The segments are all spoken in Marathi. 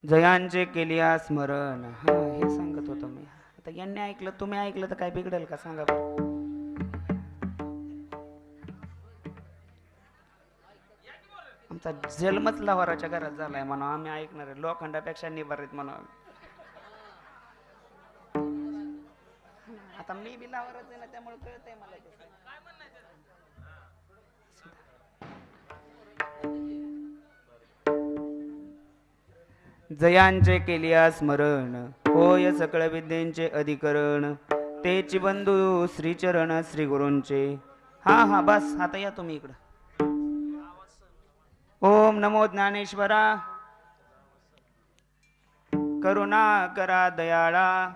जयांचे केलिया स्मरण. हा, हे सांगत होतो मी. आता यांनी ऐकलं, तुम्ही ऐकलं तर काय बिघडेल का सांगा बरं. आमचा जन्मच लवाराच्या घरात झालाय म्हणून आम्ही ऐकणार आहे. लोखंडापेक्षा निभारित म्हणून. आता मी बी लावारच आहे ना, त्यामुळे कळतंय मला ते. जयांचे केलिया स्मरण, होय सकळ विद्येचे अधिकरण, तेची बंधू श्रीचरण श्री गुरूंचे. हा हा, बस आता या तुम्ही इकडं. ओम नमो ज्ञानेश्वरा, करुणा करा दयाळा,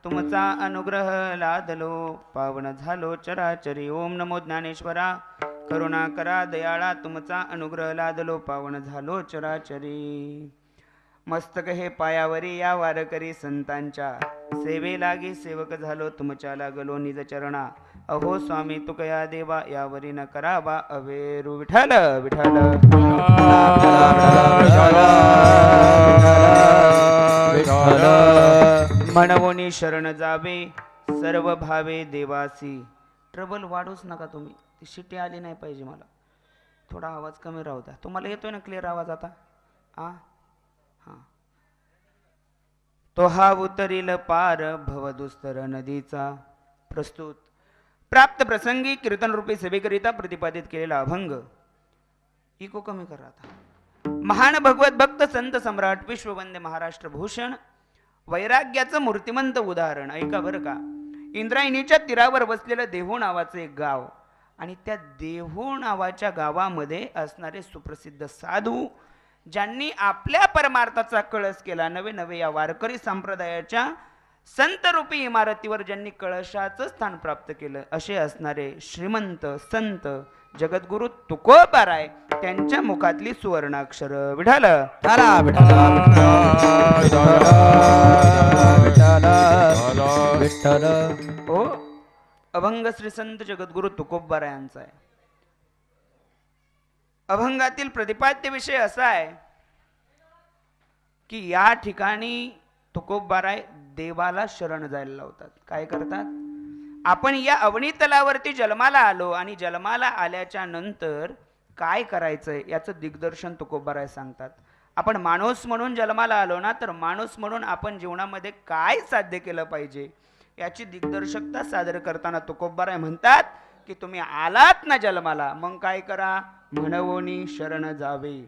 तुमचा अनुग्रह लादलो, पावन झालो चराचरी. ओम नमो ज्ञानेश्वरा, करुणा करा दयाळा, तुमचा अनुग्रह लादलो, पावन झालो चराचरी. मस्तक हे पायावरी या वारकरी संतांच्या, सेवे लागी सेवक झालो तुमच्या लागलो निज चरणा. अहो स्वामी तुकया देवा, यावरी न करावा अवेरू. विठ्ठल विठ्ठल मनवोनी शरण जावे, सर्व भावे देवासी. ट्रबल वाढूच नका तुम्ही, ती शिटी आली नाही पाहिजे मला. थोडा आवाज कमी राहू द्या. तुम्हाला येतोय ना क्लिअर आवाज आता? आ हां. तो हा उतरील पार भवदुस्तर नदीचा. प्रस्तुत प्राप्त प्रसंगी कीर्तन रूपी सभेकरिता प्रतिपादित केलेला अभंग. इको कमी करा आता. महान भगवत भक्त संत सम्राट विश्ववंद्य महाराष्ट्र भूषण वैराग्याचं मूर्तिमंत उदाहरण. ऐका बरं का. इंद्रायणीच्या तीरावर वसलेलं देहू नावाचं एक गाव, आणि त्या देहू नावाच्या गावामध्ये असणारे सुप्रसिद्ध साधू, ज्यांनी आपल्या परमार्थाचा कळस केला. नवे नवे या वारकरी संप्रदायाच्या संत रूपी इमारतीवर ज्यांनी कळशाचं स्थान प्राप्त केलं, असे असणारे श्रीमंत संत जगद्गुरु तुकोबाराय, त्यांच्या मुखातली सुवर्णाक्षर. विठाल विठ्ठल. हो, अभंग श्री संत जगद्गुरु तुकोबारायांचा आहे. अभंगातील प्रतिपाद्य विषय असा आहे की या ठिकाणी तुकोबाराय देवाला शरण जायला लावतात. काय करतात? आपण या अवनी तलावरती जन्माला आलो, आणि जन्माला आल्याच्या नंतर काय करायचंय याचं दिग्दर्शन तुकोबाराय सांगतात. आपण माणूस म्हणून जन्माला आलो ना, तर माणूस म्हणून आपण जीवनामध्ये काय साध्य केलं पाहिजे याची दिग्दर्शकता सादर करताना तुकोबाराय म्हणतात की तुम्ही आलात ना जन्माला, मग काय करा? म्हणवोनी शरण जावे.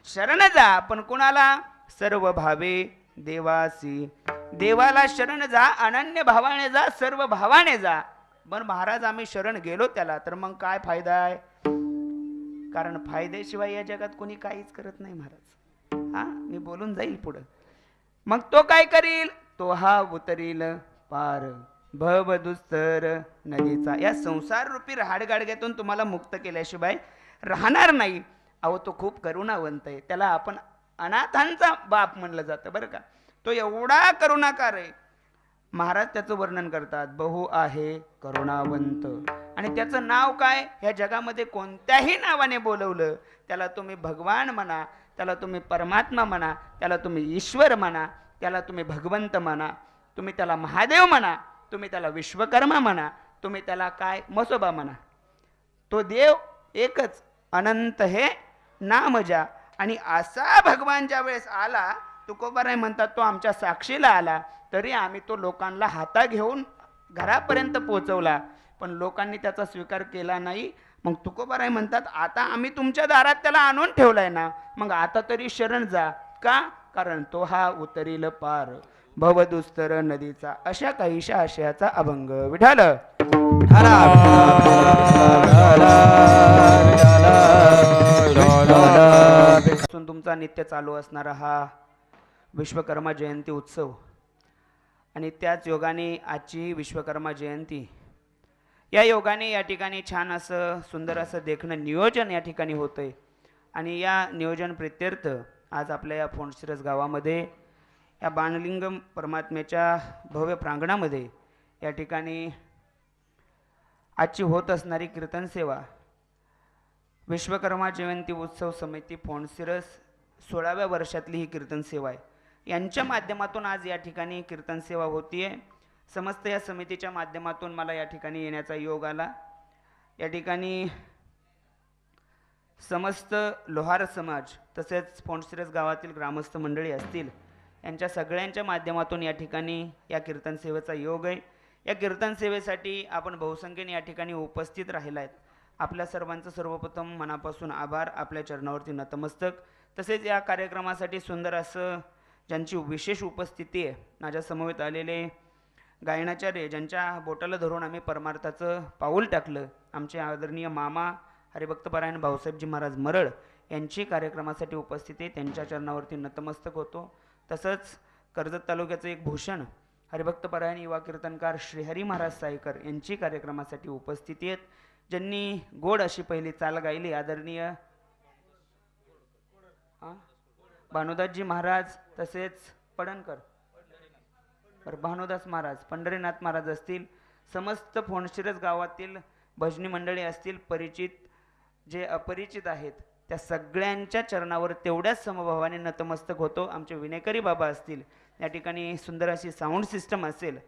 शरण जा, पण कुणाला? सर्व भावे देवासी. देवाला शरण जा, अनन्य भावाने जा, सर्व भावाने जा. पण महाराज आम्ही शरण गेलो त्याला, तर मग काय फायदा आहे? कारण फायद्याशिवाय या जगात कोणी काहीच करत नाही महाराज. हा, मी बोलून जाईल पुढं. मग तो काय करील? तो हा उतरील पार भवदुस्तर नदीचा. या संसार रूपी राहाडगाडग्यातून तुम्हाला मुक्त केल्याशिवाय राहणार नाही. अहो, तो खूप करुणावंत आहे. त्याला आपण अनाथांचा बाप म्हणलं जातं बरं का. तो एवढा करुणाकार आहे. महाराज त्याचं वर्णन करतात, बहु आहे करुणावंत. आणि त्याचं नाव काय? ह्या जगामध्ये कोणत्याही नावाने बोलवलं, त्याला तुम्ही भगवान म्हणा, त्याला तुम्ही परमात्मा म्हणा, त्याला तुम्ही ईश्वर म्हणा, त्याला तुम्ही भगवंत म्हणा, तुम्ही त्याला महादेव म्हणा, तुम्ही त्याला विश्वकर्मा म्हणा, तुम्ही त्याला काय मसोबा म्हणा, तो देव एकच, अनंत हे नाम ज्या. आणि असा भगवान ज्या वेळेस आला, तुकोबाराय म्हणतात तो आमच्या साक्षीला आला, तरी आम्ही तो लोकांना हाता घेऊन घरापर्यंत पोहोचवला, पण लोकांनी त्याचा स्वीकार केला नाही. मग तुकोबाराय म्हणतात आता आम्ही तुमच्या दारात त्याला आणून ठेवलाय ना, मग आता तरी शरण जा. का? कारण तो हा उतरील पार भवदुस्तर नदीचा. अशा काहीशा आशयाचा अभंग. विठाल तुमचा नित्य चालू असणारा हा विश्वकर्मा जयंती उत्सव, आणि त्याच योगाने आजची विश्वकर्मा जयंती, या योगाने या ठिकाणी छान असं सुंदर असं देखणं नियोजन या ठिकाणी होतंय. आणि या नियोजन प्रित्यर्थ आज आपल्या या फोंडशिरस गावामध्ये या बाणलिंगम परमात्म्याच्या भव्य प्रांगणामध्ये या ठिकाणी आजची होत असणारी कीर्तन सेवा विश्वकर्मा जयंती उत्सव समिती फोंडशिरस 16व्या वर्षातली ही कीर्तन सेवा आहे. यांच्या माध्यमातून आज या ठिकाणी कीर्तन सेवा होतीये. समस्त या समितीच्या माध्यमातून मला या ठिकाणी येण्याचा योग आला. या ठिकाणी समस्त लोहार समाज तसेच फोंडसिरस गावातील ग्रामस्थ मंडळी असतील, यांच्या सगळ्यांच्या माध्यमातून या ठिकाणी या कीर्तन सेवेचा योग आहे. या कीर्तन सेवेसाठी आपण बहुसंख्येने या ठिकाणी उपस्थित राहिला आहेत. आपल्या सर्वांचं सर्वप्रथम मनापासून आभार. आपल्या चरणावरती नतमस्तक. तसेच या कार्यक्रमासाठी सुंदर असं ज्यांची विशेष उपस्थिती आहे, माझ्या समवेत आलेले गायनाचार्य, ज्यांच्या बोटाला धरून आम्ही परमार्थाचं पाऊल टाकलं, आमचे आदरणीय मामा हरिभक्तपरायण भाऊसाहेबजी महाराज मरळ यांची कार्यक्रमासाठी उपस्थिती, त्यांच्या चरणावरती नतमस्तक होतो. तसंच कर्जत तालुक्याचं एक भूषण हरिभक्तपरायण युवा कीर्तनकार श्रीहरी महाराज सायकर यांची कार्यक्रमासाठी उपस्थिती आहेत, ज्यांनी गोड अशी पहिली चाल गायली. आदरणीय भानुदासजी महाराज तसेच पडणकर भानुदास महाराज, पंढरीनाथ महाराज असतील, समस्त फोंडशिरस गावातील भजनी मंडळी असतील, परिचित जे अपरिचित आहेत, त्या सगळ्यांच्या चरणावर तेवढ्याच समभावाने नतमस्तक होतो. आमचे विनेकरी बाबा असतील, या ठिकाणी सुंदर अशी साऊंड सिस्टम असेल,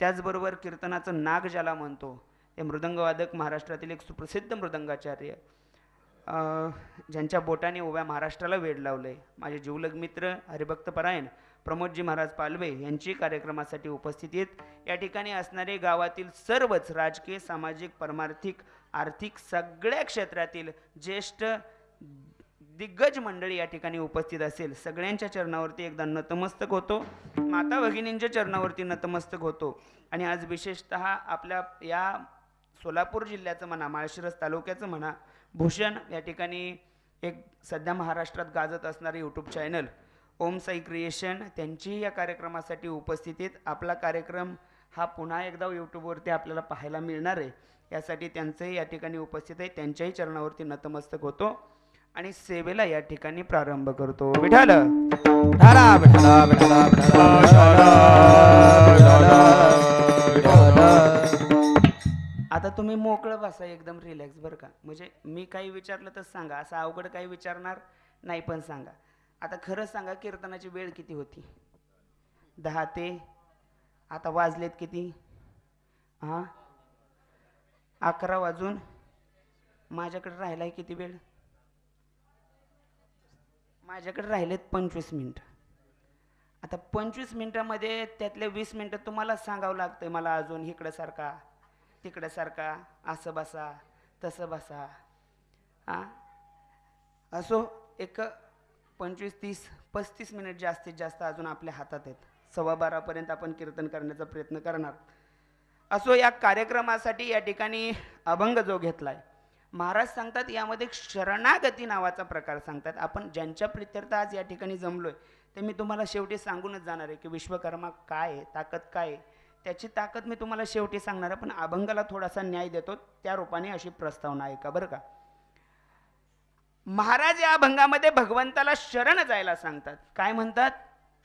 त्याचबरोबर कीर्तनाचं नाग ज्याला म्हणतो ते मृदंगवादक महाराष्ट्रातील एक सुप्रसिद्ध मृदंगाचार्य, ज्यांच्या बोटाने उभ्या महाराष्ट्राला वेड लावलंय, माझे जीवलग मित्र हरिभक्तपरायण प्रमोदजी महाराज पालवे यांची कार्यक्रमासाठी उपस्थिती आहेत. या ठिकाणी असणारे गावातील सर्वच राजकीय, सामाजिक, परमार्थिक, आर्थिक सगळ्या क्षेत्रातील ज्येष्ठ दिग्गज मंडळी या ठिकाणी उपस्थित असेल. सगळ्यांच्या चरणावरती एकदा नतमस्तक होतो. माता भगिनींच्या चरणावरती नतमस्तक होतो. आणि आज विशेषतः आपल्या या सोलापूर जिल्ह्याचं म्हणा, माळशिरस तालुक्याचं म्हणा, भूषण या ठिकाणी एक सध्या महाराष्ट्रात गाजत असणारे यूट्यूब चॅनल ओम साई क्रिएशन, त्यांचीही या कार्यक्रमासाठी उपस्थितीत. आपला कार्यक्रम हा पुन्हा एकदा यूट्यूबवरती आपल्याला पाहायला मिळणार आहे, यासाठी त्यांचंही या ठिकाणी उपस्थित आहे. त्यांच्याही चरणावरती नतमस्तक होतो आणि सेवेला या ठिकाणी प्रारंभ करतो. विठाल आता तुम्ही मोकळं बसा, एकदम रिलॅक्स बरं का. म्हणजे मी काही विचारलं तर सांगा, असं अवघड काही विचारणार नाही, पण सांगा. आता खरं सांगा, कीर्तनाची वेळ किती होती? 10 ते आता वाजलेत किती? 11 वाजून. माझ्याकडे राहिलाय किती वेळ? माझ्याकडे राहिलेत 25 मिनिट. आता 25 मिनिटामध्ये त्यातले 20 मिनिटं तुम्हाला सांगावं लागतंय मला, अजून इकडं सारखा तिकडं सारखा, असं बसा तसं बसा. असो, एक 25, 30, 35 मिनिट जास्तीत जास्त अजून आपल्या हातात आहेत. 12:15 आपण कीर्तन करण्याचा प्रयत्न करणार. असो, या कार्यक्रमासाठी या ठिकाणी अभंग जो घेतलाय, महाराज सांगतात यामध्ये शरणागती नावाचा प्रकार सांगतात. आपण ज्यांच्या प्रित्यर्थ आज या ठिकाणी जमलोय ते मी तुम्हाला शेवटी सांगूनच जाणार आहे की विश्वकर्मा काय आहे, ताकद काय आहे, त्याची ताकद मी तुम्हाला शेवटी सांगणार आहे. पण अभंगाला थोडासा न्याय देतो, त्या रूपाने अशी प्रस्तावना आहे का बरं का. महाराज या अभंगामध्ये भगवंताला शरण जायला सांगतात. काय म्हणतात?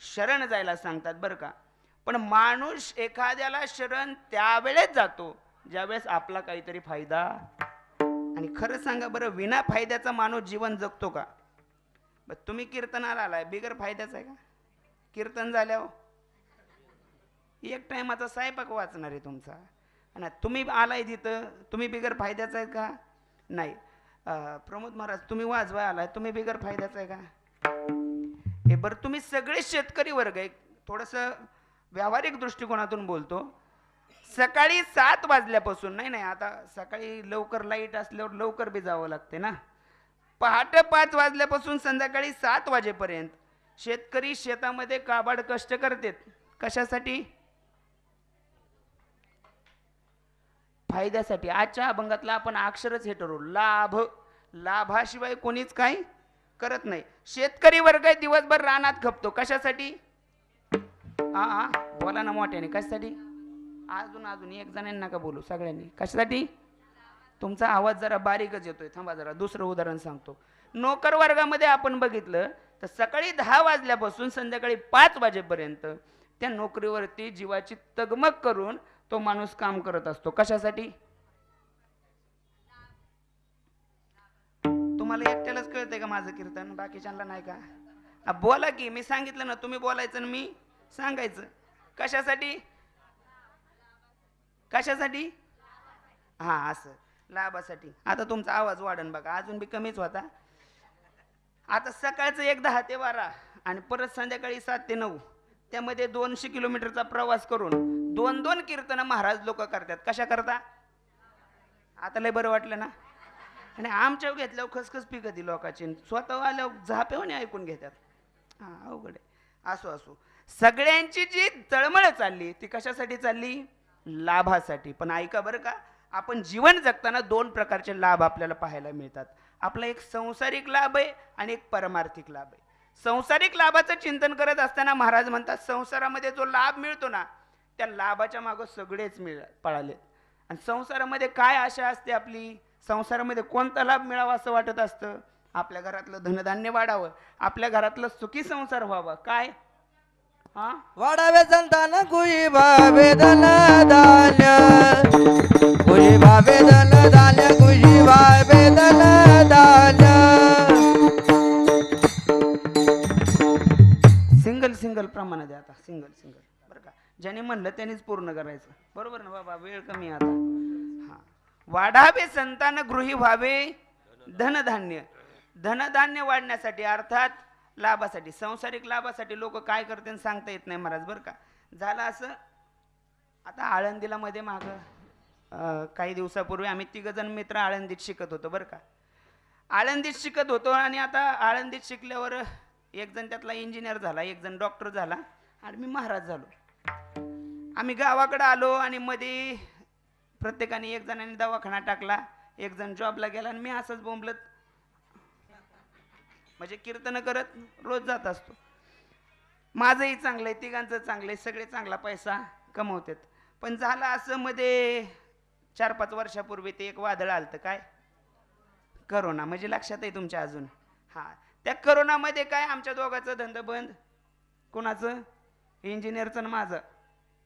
शरण जायला सांगतात बरं का. पण माणूस एखाद्याला शरण त्यावेळेस जातो ज्यावेळेस आपला काहीतरी फायदा. आणि खरं सांगा बरं, विना फायद्याचा माणूस जीवन जगतो का? तुम्ही कीर्तनाला आलाय, बिगर फायद्याचा आहे का? कीर्तन झाल्यावर एक टायमाचा स्वयंपाक वाचणार आहे तुमचा. आणि तुम्ही आलाय तिथं, तुम्ही बिगर फायद्याचा आहे का? नाही. प्रमोद महाराज, तुम्ही वाजवाय आलाय, तुम्ही बिगर फायद्याचा आहे का? हे बरं, तुम्ही सगळे शेतकरी वर्ग आहे. थोडंसं व्यावहारिक दृष्टिकोनातून बोलतो. सकाळी 7 वाजल्यापासून, नाही आता सकाळी लवकर लाईट असल्यावर लवकर बी जावं लागते ना, पहाटे 5 वाजल्यापासून संध्याकाळी 7 वाजेपर्यंत शेतकरी शेतामध्ये काबाड कष्ट करतात. कशासाठी? फायद्यासाठी. आजच्या अभंगातला आपण अक्षरच हे ठरवू, लाभ. लाभाशिवाय कोणीच काही करत नाही. शेतकरी वर्ग दिवसभर रानात खपतो. कशासाठी? बोला ना मोठ्याने. कशासाठी? अजून एक जणांना का बोलू, सगळ्यांनी. कशासाठी? तुमचा आवाज जरा बारीकच येतोय, थांबा जरा. दुसरं उदाहरण सांगतो. नोकर वर्गामध्ये आपण बघितलं तर सकाळी 10 वाजल्यापासून संध्याकाळी 5 वाजेपर्यंत त्या नोकरीवरती जीवाची तगमग करून तो माणूस काम करत असतो. कशासाठी? तुम्हाला एकट्यालाच कळतंय का माझं कीर्तन? बाकीच्यांना नाही का? बोला की, मी सांगितलं ना, तुम्ही बोलायचं ना मी सांगायचं. कशासाठी? कशासाठी? हा असं लाभासाठी. आता तुमचा आवाज वाढन बघा, अजून बी कमीच होता. आता सकाळचं 10 ते 12 आणि परत संध्याकाळी 7 ते 9, त्यामध्ये 200 किलोमीटरचा प्रवास करून 2-2 कीर्तन महाराज लोक करतात. कशा करता? आता लय बरं वाटलं ना. आणि आमच्या घेतल्यावर खसखस पिकती लोकांची, स्वतः आल्यावर झापेवणे ऐकून घेतात. हा अवघड आहे. असो असो, सगळ्यांची जी तळमळ चालली ती कशासाठी चालली? लाभासाठी. पण ऐका बरं का, आपण जीवन जगताना 2 प्रकारचे लाभ आपल्याला पाहायला मिळतात. आपला एक सांसारिक लाभ आहे आणि एक परमार्थिक लाभ आहे. सांसारिक लाभाचं चिंतन करत असताना महाराज म्हणतात, संसारामध्ये जो लाभ मिळतो ना, त्या लाभाच्या मागं सगळेच पळाले. आणि संसारामध्ये काय आशा असते आपली? संसारामध्ये कोणता लाभ मिळावा असं वाटत असतं? आपल्या घरातलं धनधान्य वाढावं, आपल्या घरातलं सुखी संसार व्हावा. काय? हा, वाढावे संतान कुई भावे धन धान्य, कुई भावे धन धान्य, कुई भावे धन धान्य. सिंगल सिंगल प्रमाणे द्या. आता सिंगल सिंगल बरं का, ज्याने म्हणलं त्यानेच पूर्ण करायचं. बरोबर ना बाबा, वेळ कमी आता. हा, वाढावे संतान गृही व्हावे धनधान्य. धनधान्य वाढण्यासाठी अर्थात लाभासाठी, सांसारिक लाभासाठी लोक काय करते सांगता येत नाही महाराज. बरं का, झालं असं, आता आळंदीला मध्ये माग काही दिवसापूर्वी आम्ही 3 जण मित्र आळंदीत शिकत होतो. बरं का, आळंदीत शिकत होतो आणि आता आळंदीत शिकल्यावर एक जण त्यातला इंजिनियर झाला, एक जण डॉक्टर झाला आणि मी महाराज झालो. आम्ही गावाकडे आलो आणि मध्ये प्रत्येकाने, एक जणांनी दवाखाना टाकला, एक जण जॉबला गेला आणि मी असंच बोंबलत म्हणजे कीर्तन करत रोज जात असतो. माझंही चांगलंय, तिघांचं चांगलंय, सगळे चांगला पैसा कमवतात. पण झालं असं, मध्ये 4-5 वर्षापूर्वी ते एक वादळ आलतं. काय? करोना. म्हणजे लक्षात आहे तुमच्या अजून? हा, त्या करोनामध्ये काय, आमच्या दोघांचं धंदा बंद. कोणाचं? इंजिनियरचं आणि माझं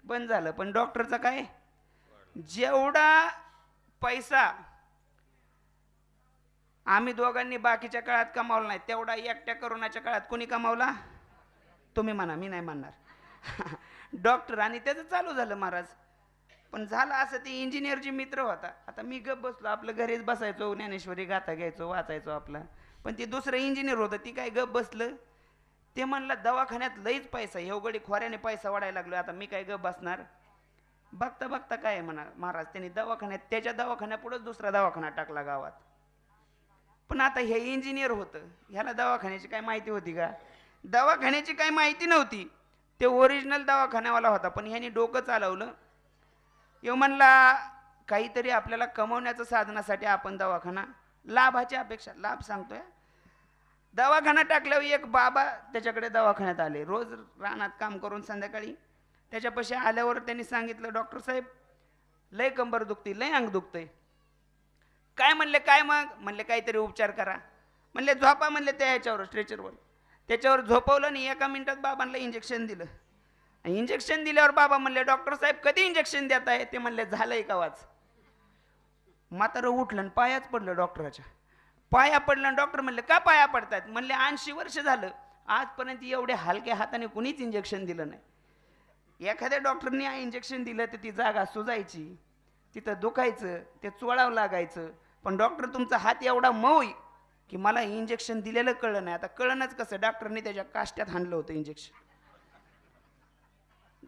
बंद झालं. पण डॉक्टरचं काय? जेवढा पैसा आम्ही दोघांनी बाकीच्या काळात कमावला नाही, तेवढा एकट्या करोनाच्या काळात कोणी कमावला? तुम्ही म्हणा, मी नाही म्हणणार. डॉक्टर. आणि त्याचं चालू झालं महाराज. पण झालं असं, ते इंजिनियरची मित्र होता. आता मी गप बसलो, आपलं घरीच बसायचो, ज्ञानेश्वरी गाथा घ्यायचो, वाचायचो आपलं. पण ते दुसरं इंजिनियर होतं, ती काय गप बसलं. ते म्हणलं दवाखान्यात लईच पैसा, एवढी खोऱ्याने पैसा वाढायला लागलो, आता मी काय गप बसणार? बघता बघता काय म्हणा महाराज, त्यांनी दवाखान्यात, त्याच्या दवाखान्यापुढेच दुसरा दवाखाना टाकला गावात. पण आता हे इंजिनियर होतं, ह्याला दवाखान्याची काय माहिती होती का? दवाखान्याची काय माहिती नव्हती. ते ओरिजिनल दवाखान्यावाला होता, पण ह्यानी डोकं चालवलं. यो म्हणला काहीतरी आपल्याला कमवण्याचं साधनासाठी आपण दवाखाना, लाभाची अपेक्षा, लाभ सांगतोय. दवाखाना टाकल्यावर एक बाबा त्याच्याकडे दवाखान्यात आले, रोज रानात काम करून संध्याकाळी त्याच्यापाशी आल्यावर त्यांनी सांगितलं, डॉक्टर साहेब लय कंबर दुखते, लय अंग दुखतंय. काय म्हणले? काय मग? म्हणले काहीतरी उपचार करा. म्हणले झोपा. म्हणले त्या ह्याच्यावर, स्ट्रेचरवर. त्याच्यावर झोपवलं आणि 1 मिनिटात बाबांना इंजेक्शन दिलं. इंजेक्शन दिल्यावर बाबा म्हणले, डॉक्टर साहेब कधी इंजेक्शन देत आहे? ते म्हणले झालंय का वाच. म्हातारं उठलं आणि पायाच पडलं डॉक्टराच्या. पाया पडलं. डॉक्टर म्हणले का पाया पडतात? म्हणले 80 वर्ष झालं आजपर्यंत एवढे हलक्या हाताने कुणीच इंजेक्शन दिलं नाही. एखाद्या डॉक्टरने इंजेक्शन दिलं तर ती जागा सुजायची, तिथं दुखायचं, ते चोळावं लागायचं. पण डॉक्टर तुमचा हात एवढा मऊ की मला इंजेक्शन दिलेलं कळलं नाही. आता कळणच कसं? डॉक्टरने त्याच्या काष्ट्यात हाणलं होतं इंजेक्शन.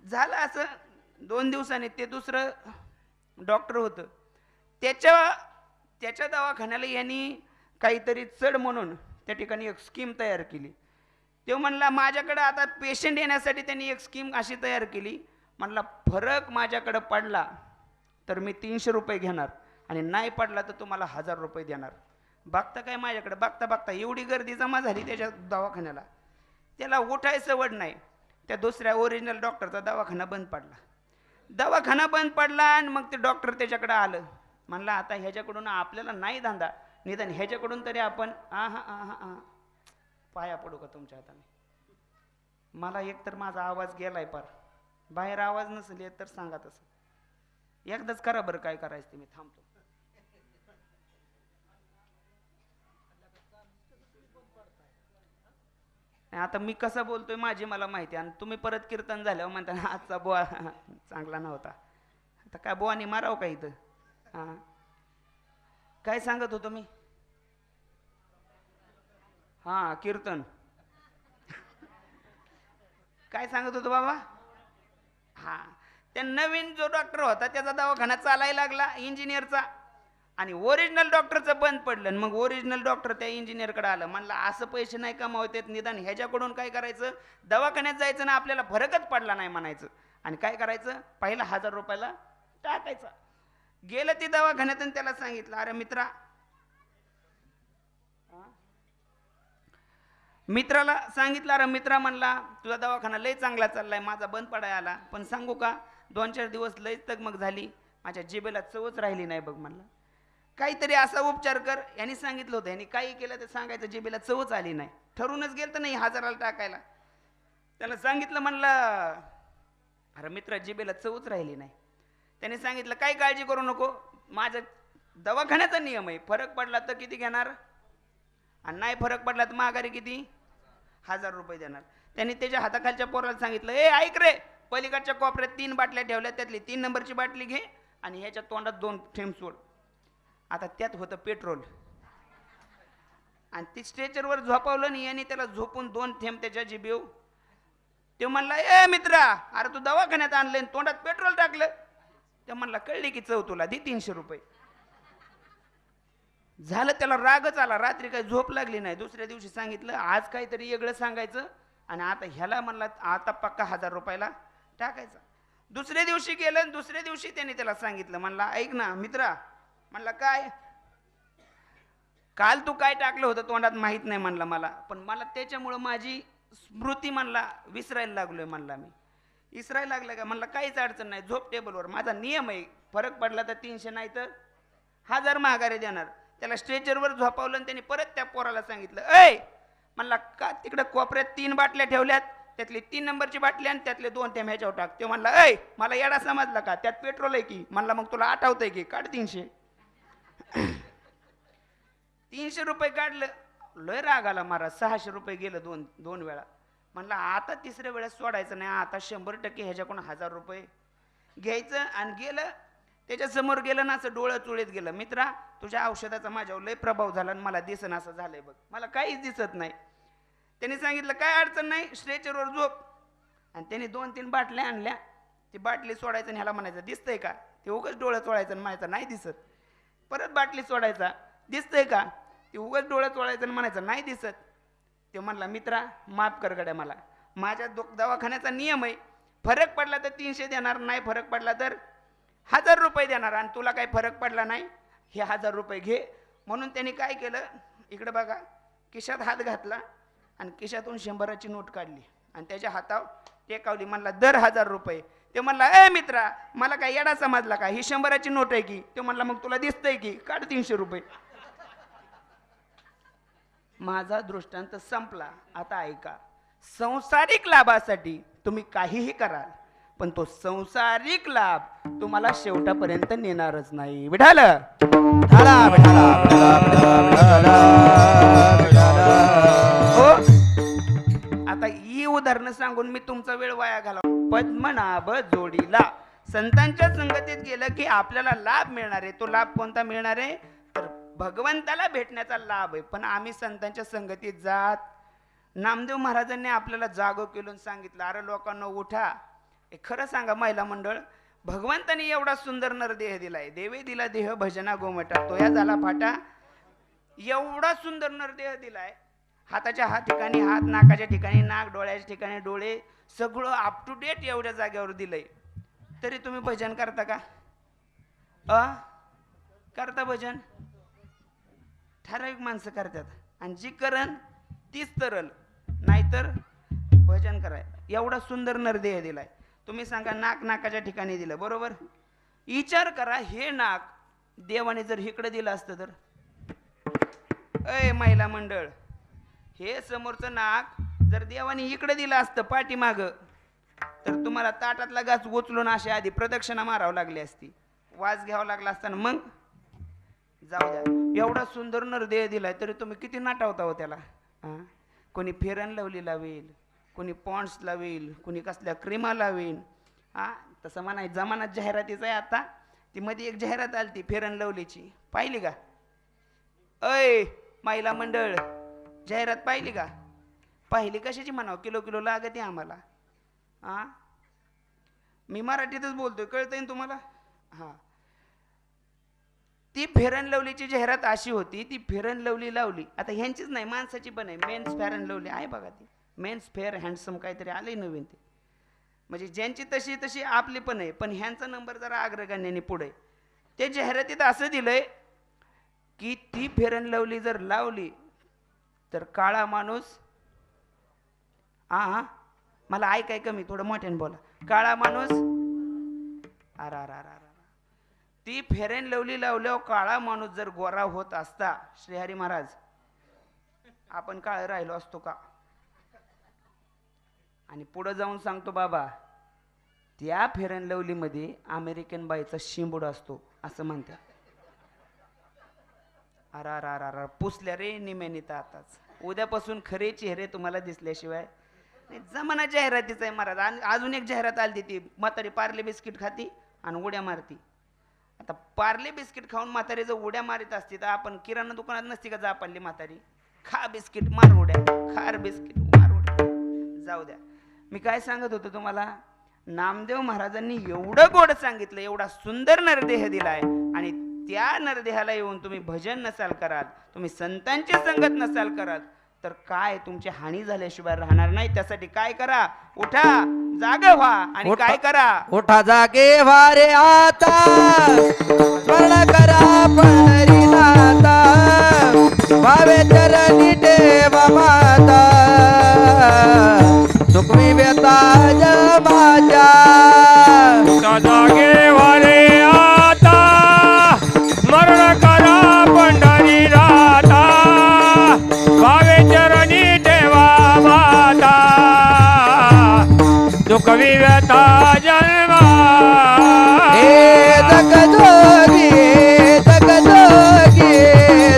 झालं असं 2 दिवसांनी ते दुसरं डॉक्टर होतं, त्याच्या दवाखान्याला यांनी काहीतरी चढ म्हणून त्या ठिकाणी एक स्कीम तयार केली. तो म्हणला माझ्याकडे आता पेशंट येण्यासाठी त्यांनी एक स्कीम अशी तयार केली. म्हणला फरक माझ्याकडे पडला तर मी 300 रुपये घेणार आणि नाही पडला तर तुम्हाला 1000 रुपये देणार. बघता काय माझ्याकडे, बघता बघता एवढी गर्दी जमा झाली त्याच्या दवाखान्याला, त्याला उठायचं वड नाही. त्या दुसऱ्या ओरिजिनल डॉक्टरचा दवाखाना बंद पडला. दवाखाना बंद पडला आणि मग ते डॉक्टर त्याच्याकडे आलं. म्हणला आता ह्याच्याकडून आपल्याला नाही धंदा, निदान ह्याच्याकडून तरी आपण पाया पडू का तुमच्या हाताने? मला एकतर माझा आवाज गेलाय पार, बाहेर आवाज नसेल येत तर सांगा तसं. एकदाच करा बरं काय करायचं ते, मी थांबतो. आता मी कसं बोलतोय माझी मला माहिती आणि तुम्ही परत कीर्तन झाल्यावर म्हणता आजचा बुवा चांगला नव्हता. आता काय बुवानी माराव का इथं? हा, काय सांगत होतो मी? हा, कीर्तन. काय सांगत होतो बाबा? हा, त्या नवीन जो डॉक्टर होता त्याचा दवाखाना चालायला लागला इंजिनियरचा, आणि ओरिजिनल डॉक्टरचं बंद पडलं. आणि मग ओरिजिनल डॉक्टर त्या इंजिनियरकडे आलं, म्हणलं असं पैसे नाही कमावतात, निदान ह्याच्याकडून काय करायचं, दवाखान्यात जायचं ना, आपल्याला फरकच पडला नाही म्हणायचं, आणि काय करायचं, पहिला 1000 रुपयाला टाकायचा. गेलं ती दवाखान्यात आणि त्याला सांगितलं, अरे मित्राला सांगितलं, अरे मित्रा म्हणला तुझा दवाखाना लय चांगला चाललाय, माझा बंद पडायला आला, पण सांगू का 2-4 दिवस लय तगमग झाली, माझ्या जिभेला चवच राहिली नाही बघ म्हणला. काहीतरी असा उपचार कर. यांनी सांगितलं होतं, यांनी काही केलं तर सांगायचं जिभेला चवच आली नाही, ठरूनच गेलं तर नाही 1000ला टाकायला. त्याला सांगितलं, म्हणलं अरे मित्रा जिभेला चवच राहिली नाही. त्याने सांगितलं काही काळजी करू नको, माझा दवाखान्याचा नियम आहे, फरक पडला तर किती घेणार, आणि नाही फरक पडला तर माघारी किती, 1000 रुपये देणार. त्यांनी त्याच्या हाताखालच्या पोराला सांगितलं, ए ऐक रे, पलीकडच्या कोपऱ्यात 3 बाटल्या ठेवल्या, त्यातली 3 नंबरची बाटली घे आणि ह्याच्या तोंडात 2 थेंब सोड. आता त्यात होतं पेट्रोल, आणि ती स्ट्रेचरवर झोपवलं आणि याने त्याला झोपून 2 थेंब त्याच्या जिभेव. ते म्हणला, ए मित्रा, अरे तू दवाखान्यात आणले तोंडात पेट्रोल टाकलं. ते म्हणला, कळली की चव तुला, दे 300 रुपये. झालं, त्याला रागच आला, रात्री काही झोप लागली नाही. दुसऱ्या दिवशी सांगितलं आज काहीतरी वेगळं सांगायचं, आणि आता ह्याला म्हणला आता पक्का 1000 रुपयाला टाकायचा. दुसऱ्या दिवशी गेलं आणि दुसऱ्या दिवशी त्याने त्याला सांगितलं, म्हणला ऐक ना मित्रा, म्हणला काय, काल तू काय टाकलं होतं तोंडात माहित नाही म्हणला मला, पण मला त्याच्यामुळं माझी स्मृती म्हणला विसरायला लागलोय म्हणला, मी विसरायला लागलं का, म्हणला काहीच अडचण नाही, झोप टेबलवर, माझा नियम आहे, फरक पडला तर 300 नाही तर 1000 महागारी देणार. त्याला स्ट्रेचरवर झोपावलं आणि त्याने परत त्या पोराला सांगितलं, ऐ म्हणला का तिकडे कोपऱ्यात 3 बाटल्या ठेवल्यात, त्यातली 3 नंबरची बाटली आणि त्यातले 2 थेंब ह्याच्यावर टाक. ते म्हणला, ऐ मला येडा समजला का, त्यात पेट्रोल आहे की, म्हणला मग तुला आठवतंय की, काढ 300. 300 रुपये काढलं, लय राग आला महाराज, 600 रुपये गेलं दोन वेळा. म्हणला आता तिसऱ्या वेळेस सोडायचं नाही, आता 100% ह्याच्याकडून 1000 रुपये घ्यायचं. आणि गेलं त्याच्या समोर गेलं ना, असं डोळं चुळीत गेलं, मित्रा तुझ्या औषधाचा माझ्यावर लय प्रभाव झाला आणि मला दिसन असं झालंय बघ, मला काहीच दिसत नाही. त्यांनी सांगितलं काय अडचण नाही, स्ट्रेचरवर झोप. आणि त्याने 2-3 बाटल्या आणल्या, ती बाटली सोडायचं आणि ह्याला म्हणायचं दिसतंय का, ते उगाच डोळं चोळायचं आणि म्हणायचं नाही दिसत. परत बाटली सोडायचा, दिसतंय का, ते उगाच डोळं चोळायचं आणि म्हणायचं नाही दिसत. ते म्हणला, मित्रा माफ कर गड्या, मला माझ्या दवाखान्याचा नियम आहे, फरक पडला तर 300 देणार, नाही फरक पडला तर 1000 रुपये देणार, आणि तुला काही फरक पडला नाही, हे 1000 रुपये घे. म्हणून त्यांनी काय केलं, इकडे बघा, खिशात हात घातला आणि खिशातून 100ची नोट काढली आणि त्याच्या हातावर टेकावली, म्हणला दर 1000 रुपये. ते म्हणला, ए मित्रा मला काय येडा समजला का, ही 100ची नोट आहे की. ते म्हणला, मग तुला दिसतंय की, काढ 300 रुपये. माझा दृष्टांत संपला. आता ऐका, संसारिक लाभासाठी तुम्ही काहीही कराल, पण तो संसारिक लाभ तुम्हाला शेवटापर्यंत नेणारच नाही. विठाल हो, आता ही उदाहरणं सांगून मी तुमचा वेळ वाया घालव. पद्मनाभ जोडीला संतांच्या संगतीत गेलं की आपल्याला लाभ मिळणार आहे. तो लाभ कोणता मिळणार आहे, तर भगवंताला भेटण्याचा लाभ आहे. पण आम्ही संतांच्या संगतीत जात, नामदेव महाराजांनी आपल्याला जागो केलं, सांगितलं, अरे लोकांना उठा, खरं सांगा महिला मंडळ, भगवंताने एवढा सुंदर नरदेह दिलाय, देवे दिला देह भजना गोमटा, तो या झाला फाटा, एवढा सुंदर नरदेह दिलाय, हाताच्या हात ठिकाणी हात, नाकाच्या ठिकाणी नाक, डोळ्याच्या ठिकाणी डोळे, सगळं अप टू डेट एवढ्या जागेवर दिलंय. तरी तुम्ही भजन करता का? करता भजन? ठराविक माणसं करतात, आणि जी करण तीच तरल, नाहीतर भजन कराय. एवढा सुंदर नरदेह दिलाय, तुम्ही सांगा नाक नाकाच्या ठिकाणी दिलं, बरोबर? विचार करा, हे नाक देवाने जर इकडे दिलं असतं तर, अय महिला मंडळ, हे समोरचं नाक जर देवाने इकडे दिलं असतं पाठीमाग, तर तुम्हाला ताटातला घास उचलून अशी आधी प्रदक्षिणा मारावं लागली असती, वास घ्यावा लागला असताना. मग जाऊ द्या, एवढा सुंदर नरदेह दिलाय तरी तुम्ही किती नाटावता हो त्याला. कोणी फेरन लवली लावेल, कोणी पॉन्ड्स लावेल, कोणी कसल्या क्रीमा लावेल. हा तसं म्हणाय जमानात जाहिरातीचं आहे. आता ती मध्ये एक जाहिरात आली ती फेरन लवलीची, पाहिली का? अय महिला मंडळ, जाहिरात पाहिली का? पाहिली कशाची म्हणावं, किलो किलो लागते आम्हाला. हा मी मराठीतच बोलतोय, कळतंय ना तुम्हाला? हा ती फेरन लवलीची जाहिरात अशी होती, ती फेरन लवली लावली. आता ह्यांचीच नाही, माणसाची पण आहे. मेन्स फेअर अँड लवली आहे बघा, ती मेन्स फेअर हँडसम काहीतरी आलंय नवीन. ते म्हणजे ज्यांची तशी तशी आपली पण आहे, पण ह्यांचा नंबर जरा अग्रगण्याने पुढे. ते जाहिरातीत असं दिलंय की ती फेरन लवली जर लावली तर काळा माणूस, हा मला ऐकाय कमी, थोडं मोठ्याने बोला. काळा माणूस, अरा ती फेरन लवली लावल्यावर काळा माणूस जर गोरा होत असता, श्रीहरी महाराज, आपण काळ राहिलो असतो का? आणि पुढे जाऊन सांगतो बाबा, त्या फेरन लवली मध्ये अमेरिकन बाईचा शिंबूड असतो असं म्हणतात. अरा पुसल्या रे निम्याने तर आताच. उद्यापासून खरे चेहरे तुम्हाला दिसल्याशिवाय नाही. जमाना जाहिरातीचा आहे महाराज. आणि अजून एक जाहिरात आली, ती म्हातारी पार्ले बिस्किट खाती आणि उड्या मारती. आता पार्ले बिस्किट खाऊन म्हातारी जर उड्या मारित असती तर आपण किराणा दुकानात नसती का जापानली म्हातारी, खा बिस्किट मार उड्या, खार बिस्किट मार उड्या. जाऊ द्या, मी काय सांगत होतो तुम्हाला. नामदेव महाराजांनी एवढं गोड सांगितलं, एवढा सुंदर नरदेह दिलाय, आणि त्या नरदेहाला येऊन तुम्ही भजन नसाल कराल, तुम्ही संतांची संगत नसाल कराल, तर काय तुमची हानी झाल्याशिवाय राहणार नाही. त्यासाठी काय करा, उठा जाग व्हा आणि काय करा, उठा जागे वारे आता, स्मरण करा पंढरीनाथा, भावे चरणी ठेवा माता, सुखमी व्यथा जमाच्या. उठा जागे वारे आता, स्मरण करा पंढरीनाथा, भावे चरणी ठेवा माता, दुःख विव्यथा जन्मा. हे जगजोगी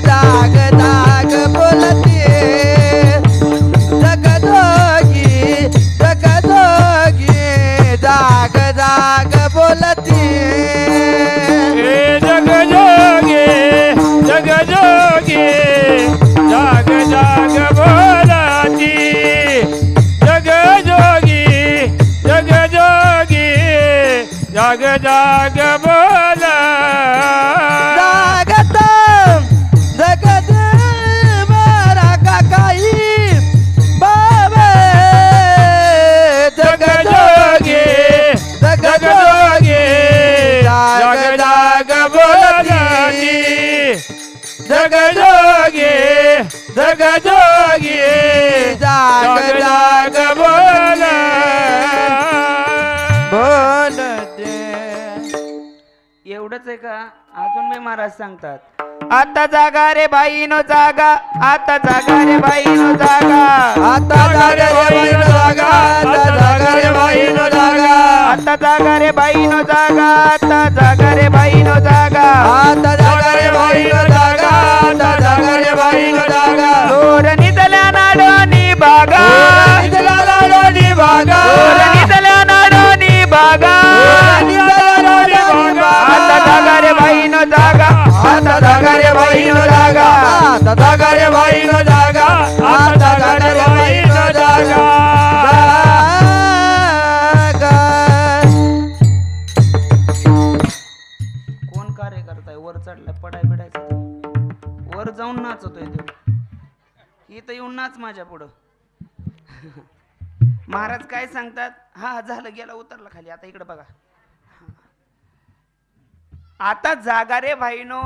जाग जाग बोलते, जगजोगी जाग जाग बोलते. हे जगजोगी जाग जाग बोलती, जगजोगी जाग जाग बोल. जागत जगत मारा काकाई बाबे, जगजोगी जाग जाग बोलती, जगजोगी जाग जाग बोल. बोलते. एवढंच आहे का? अजून मी महाराज सांगतात, आता जागा रे बाईनो जागा, आता जागा रे बाईनो जागा, आता जागा रे बाईनो जागा, आता जागा रे बाईनो जागा, आता जागा रे बाईनो जागा, आता जागा रे बाईनो जागा, आता जागा रे बाईनो जागा, आता जागा रे बाईनो जागा. दोर निधल्या नाडोनी बागा, निधल्या नाडोनी बागा, दोर निधल्या नाडोनी बागा, आता जागा रे बाईनो जागा, आता जागा रे बाईनो जागा, आता जागा रे बाईनो जागा, आता जागा रे बाईनो जागा. कोण कार्य करताय? वर चढलाय, पडाय बिडायचं, वर जाऊन नाचतोय तो. इथं येऊन नाच माझ्या पुढं. महाराज काय सांगतात, हा झालं, गेला, उतरला खाली. आता इकडे बघा, आता जागा रे भाईनो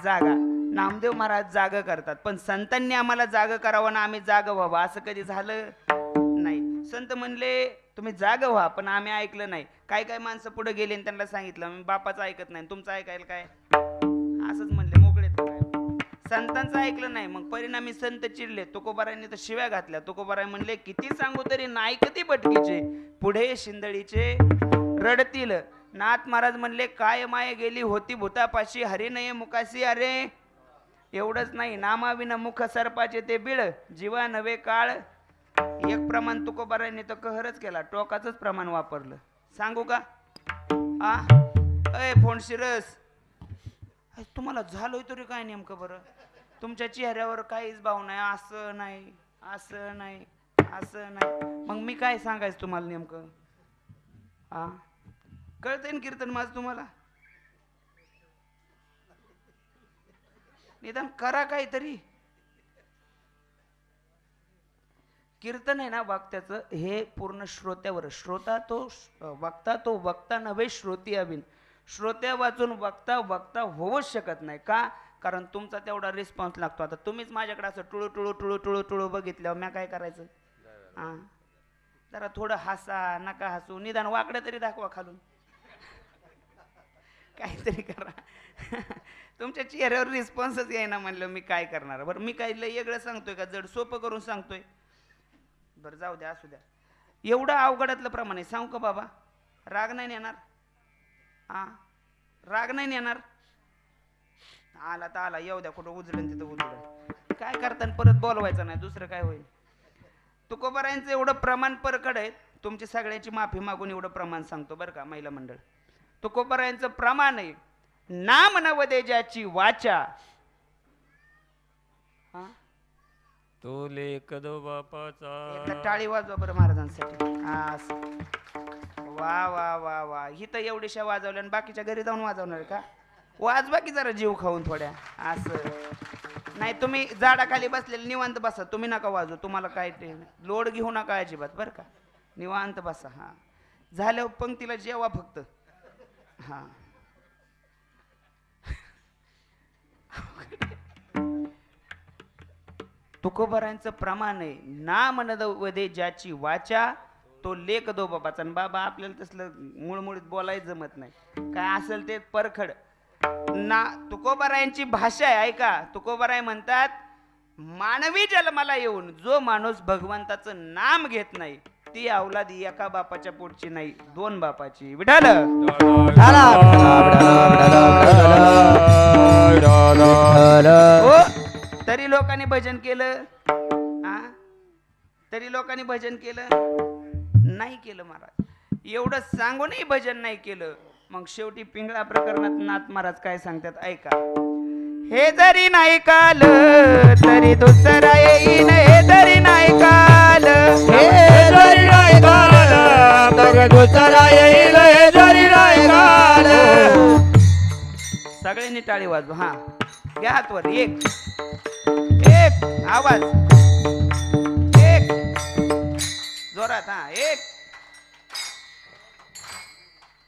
जागा. नामदेव महाराज जाग करतात, पण संतांनी आम्हाला जाग करावं ना आम्ही जाग व्हावं असं कधी झालं नाही. संत म्हणले तुम्ही जाग व्हा, पण आम्ही ऐकलं नाही. काय काय माणसं पुढे गेले आणि त्यांना सांगितलं मी बापाचं ऐकत नाही, तुमचं ऐकायला काय, असंच म्हणले, मोकळे काय. संतांचं ऐकलं नाही, मग परिणामी संत चिडले. तुकोबारायांनी तर शिव्या घातल्या. तुकोबाराय म्हणले किती सांगू तरी नाही कधी भटकीचे, पुढे शिंदळीचे रडतील. नाथ महाराज म्हणले काय माये गेली होती भूतापाशी, हरी नये मुकाशी. अरे एवढंच नाही, नामाविना मुख सर्पाचे ते बिळ, जीवा नवे काळ. एक प्रमाण तुकोबारांनी तर कहरच केला, टोकाचंच प्रमाण वापरलं. सांगू का? आ अय फोन शिरस, तुम्हाला झालोय तरी काय नेमकं बरं? तुमच्या चेहऱ्यावर काहीच भाव नाही, असं नाही, असं नाही, असं नाही. मग मी काय सांगायचं तुम्हाला नेमकं? आ कळतंय ना कीर्तन माझं तुम्हाला? निदान करा काहीतरी. कीर्तन आहे ना वक्त्याचं, हे पूर्ण श्रोत्यावर. श्रोता तो वक्ता, तो वक्ता नव्हे श्रोती अभिन. श्रोत्या वाचून वक्ता वक्ता होऊच शकत नाही. का? कारण तुमचा तेवढा रिस्पॉन्स लागतो. आता तुम्हीच माझ्याकडे असं टुळू टुळू टुळू टुळू टुळू बघितल्यावर मी काय करायचं? हां, जरा थोडं हसा, नका हसू, निदान वाकडं तरी दाखवा खालून, काहीतरी करा. तुमच्या चेहऱ्यावर रिस्पॉन्सच येईना म्हणलं मी काय करणार? बरं मी काय लय वेगळं सांगतोय का? जड सोपं करून सांगतोय? बरं जाऊ द्या, असू द्या. एवढं अवघडातलं प्रमाण आहे. सांगू का बाबा? राग नाही नेणार. हां, राग नाही नेणार. आला तर आला, येऊ द्या, कुठं उजळण तिथं उजळण. काय करताना परत बोलवायचं नाही, दुसरं काय होईल? तुकोबारायांचं एवढं प्रमाण परखड आहे, तुमची सगळ्यांची माफी मागून एवढं प्रमाण सांगतो बरं का महिला मंडळ. तुकोबारायांचं प्रमाण आहे, नाम नवदे ज्याची वाचा. हा, तो लेख दो बापाचा. एकदा टाळी वाजवा बरं महाराजांसाठी. वा वा वा वा. ही तर एवढीशा वाजवल्या आणि बाकीच्या घरी जाऊन वाजवणार का? वाजवा की जरा जीव खाऊन थोड्या. असं नाही, तुम्ही झाडाखाली बसलेले निवांत बसा, तुम्ही नका वाजू. तुम्हाला काय लोड घेऊ नका अजिबात बरं का. निवांत बसा. हा, झाल्यावर पंक्तीला जेवा फक्त. हा, तुकोबारांचं प्रमाण आहे, नाम नवदे ज्याची वाचा, तो लेख दो बापाचा. आणि बाबा आपल्याला तसलं मुळमुळीत बोलायचं जमत नाही, काय असेल ते परखड ना. तुकोबारायांची भाषा आहे, ऐका. तुकोबाराय म्हणतात, मानवी जन्माला येऊन जो माणूस भगवंताचं नाम घेत नाही, ती अवलाद एका बापाच्या पोटची नाही, दोन बापाची. विठाल हो. तरी लोकांनी भजन केलं, तरी लोकांनी भजन केलं नाही केलं महाराज. एवढं सांगूनही भजन नाही केलं. मग शेवटी पिंगळा प्रकरणात नाथ महाराज काय सांगतात, ऐका. हे जरी नाही काल तरी दुसरा येईन, हे जरी नाही काल, हे जरी नाही काल तर दुसरा येईल, हे जरी नाही काल. सगळ्यांनी टाळी वाजवा. हा, घ्या हातवर. एक एक आवाज, एक जोरात. हा, एक.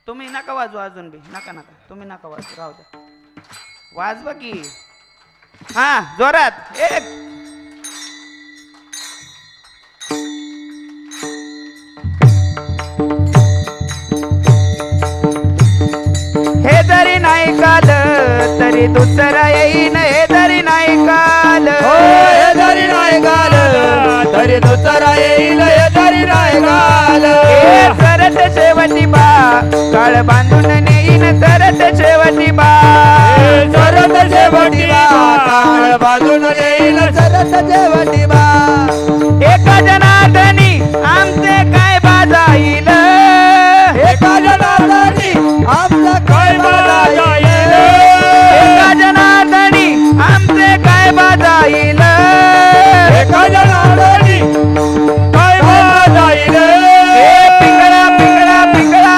तुम्ही नका वाजवा अजून बी, नका नका, तुम्ही नका वाजू, राहू द्या. वाजवा की. हा, जोरात. एक. हे जरी नाही काल तरी दुसरा येईन, हे जरी नाही काल, हे जरी नाही काल तरी दुसरा येईल, हे जरी नाही काल. हे सरत शेवटी बा काळ बांधून नेईन, सरत शेवटी बा, सरत शेवटी बा काळ बाजून येईल, सरत शेवटी बा. एका जनार्दनी आमचे काय बाजाईल, एका जनार्दनी आमचं काय बाजाईल, एका जनार्दनी आमचे काय बाजाईल, एका जनार्दनी काय बाजाईल. पिंगळा पिंगळा पिंगळा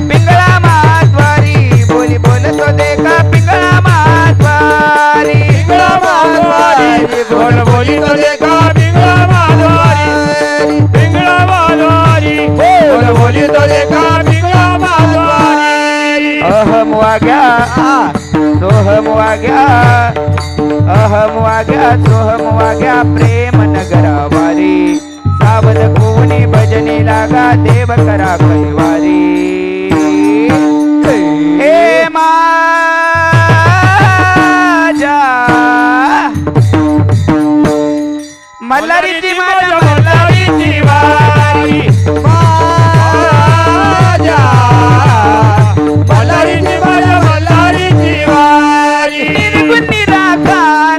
पिंगळा महाद्वारी, बोली बोलतो देखा पिंगळा महाद्वारी, पिंगळा माधवारी, बोल बोली तो देखा पिंगळा माधवारी, पिंगळा माधवारी, बोल बोली तो देखा पिंगळा माधवारी. अहम वाग्या सोहम वाग्या, अहम वाग्या सोहम वाग्या, प्रेम नगरावारी, सावध कोणी भजनी लागा, देव करा कैवारी. हे माझ्या मल्हारीची माझ्या मल्हारीची वारी, माझ्या मल्हारीची माझ्या मल्हारीची वारी. निर्गुण निराकार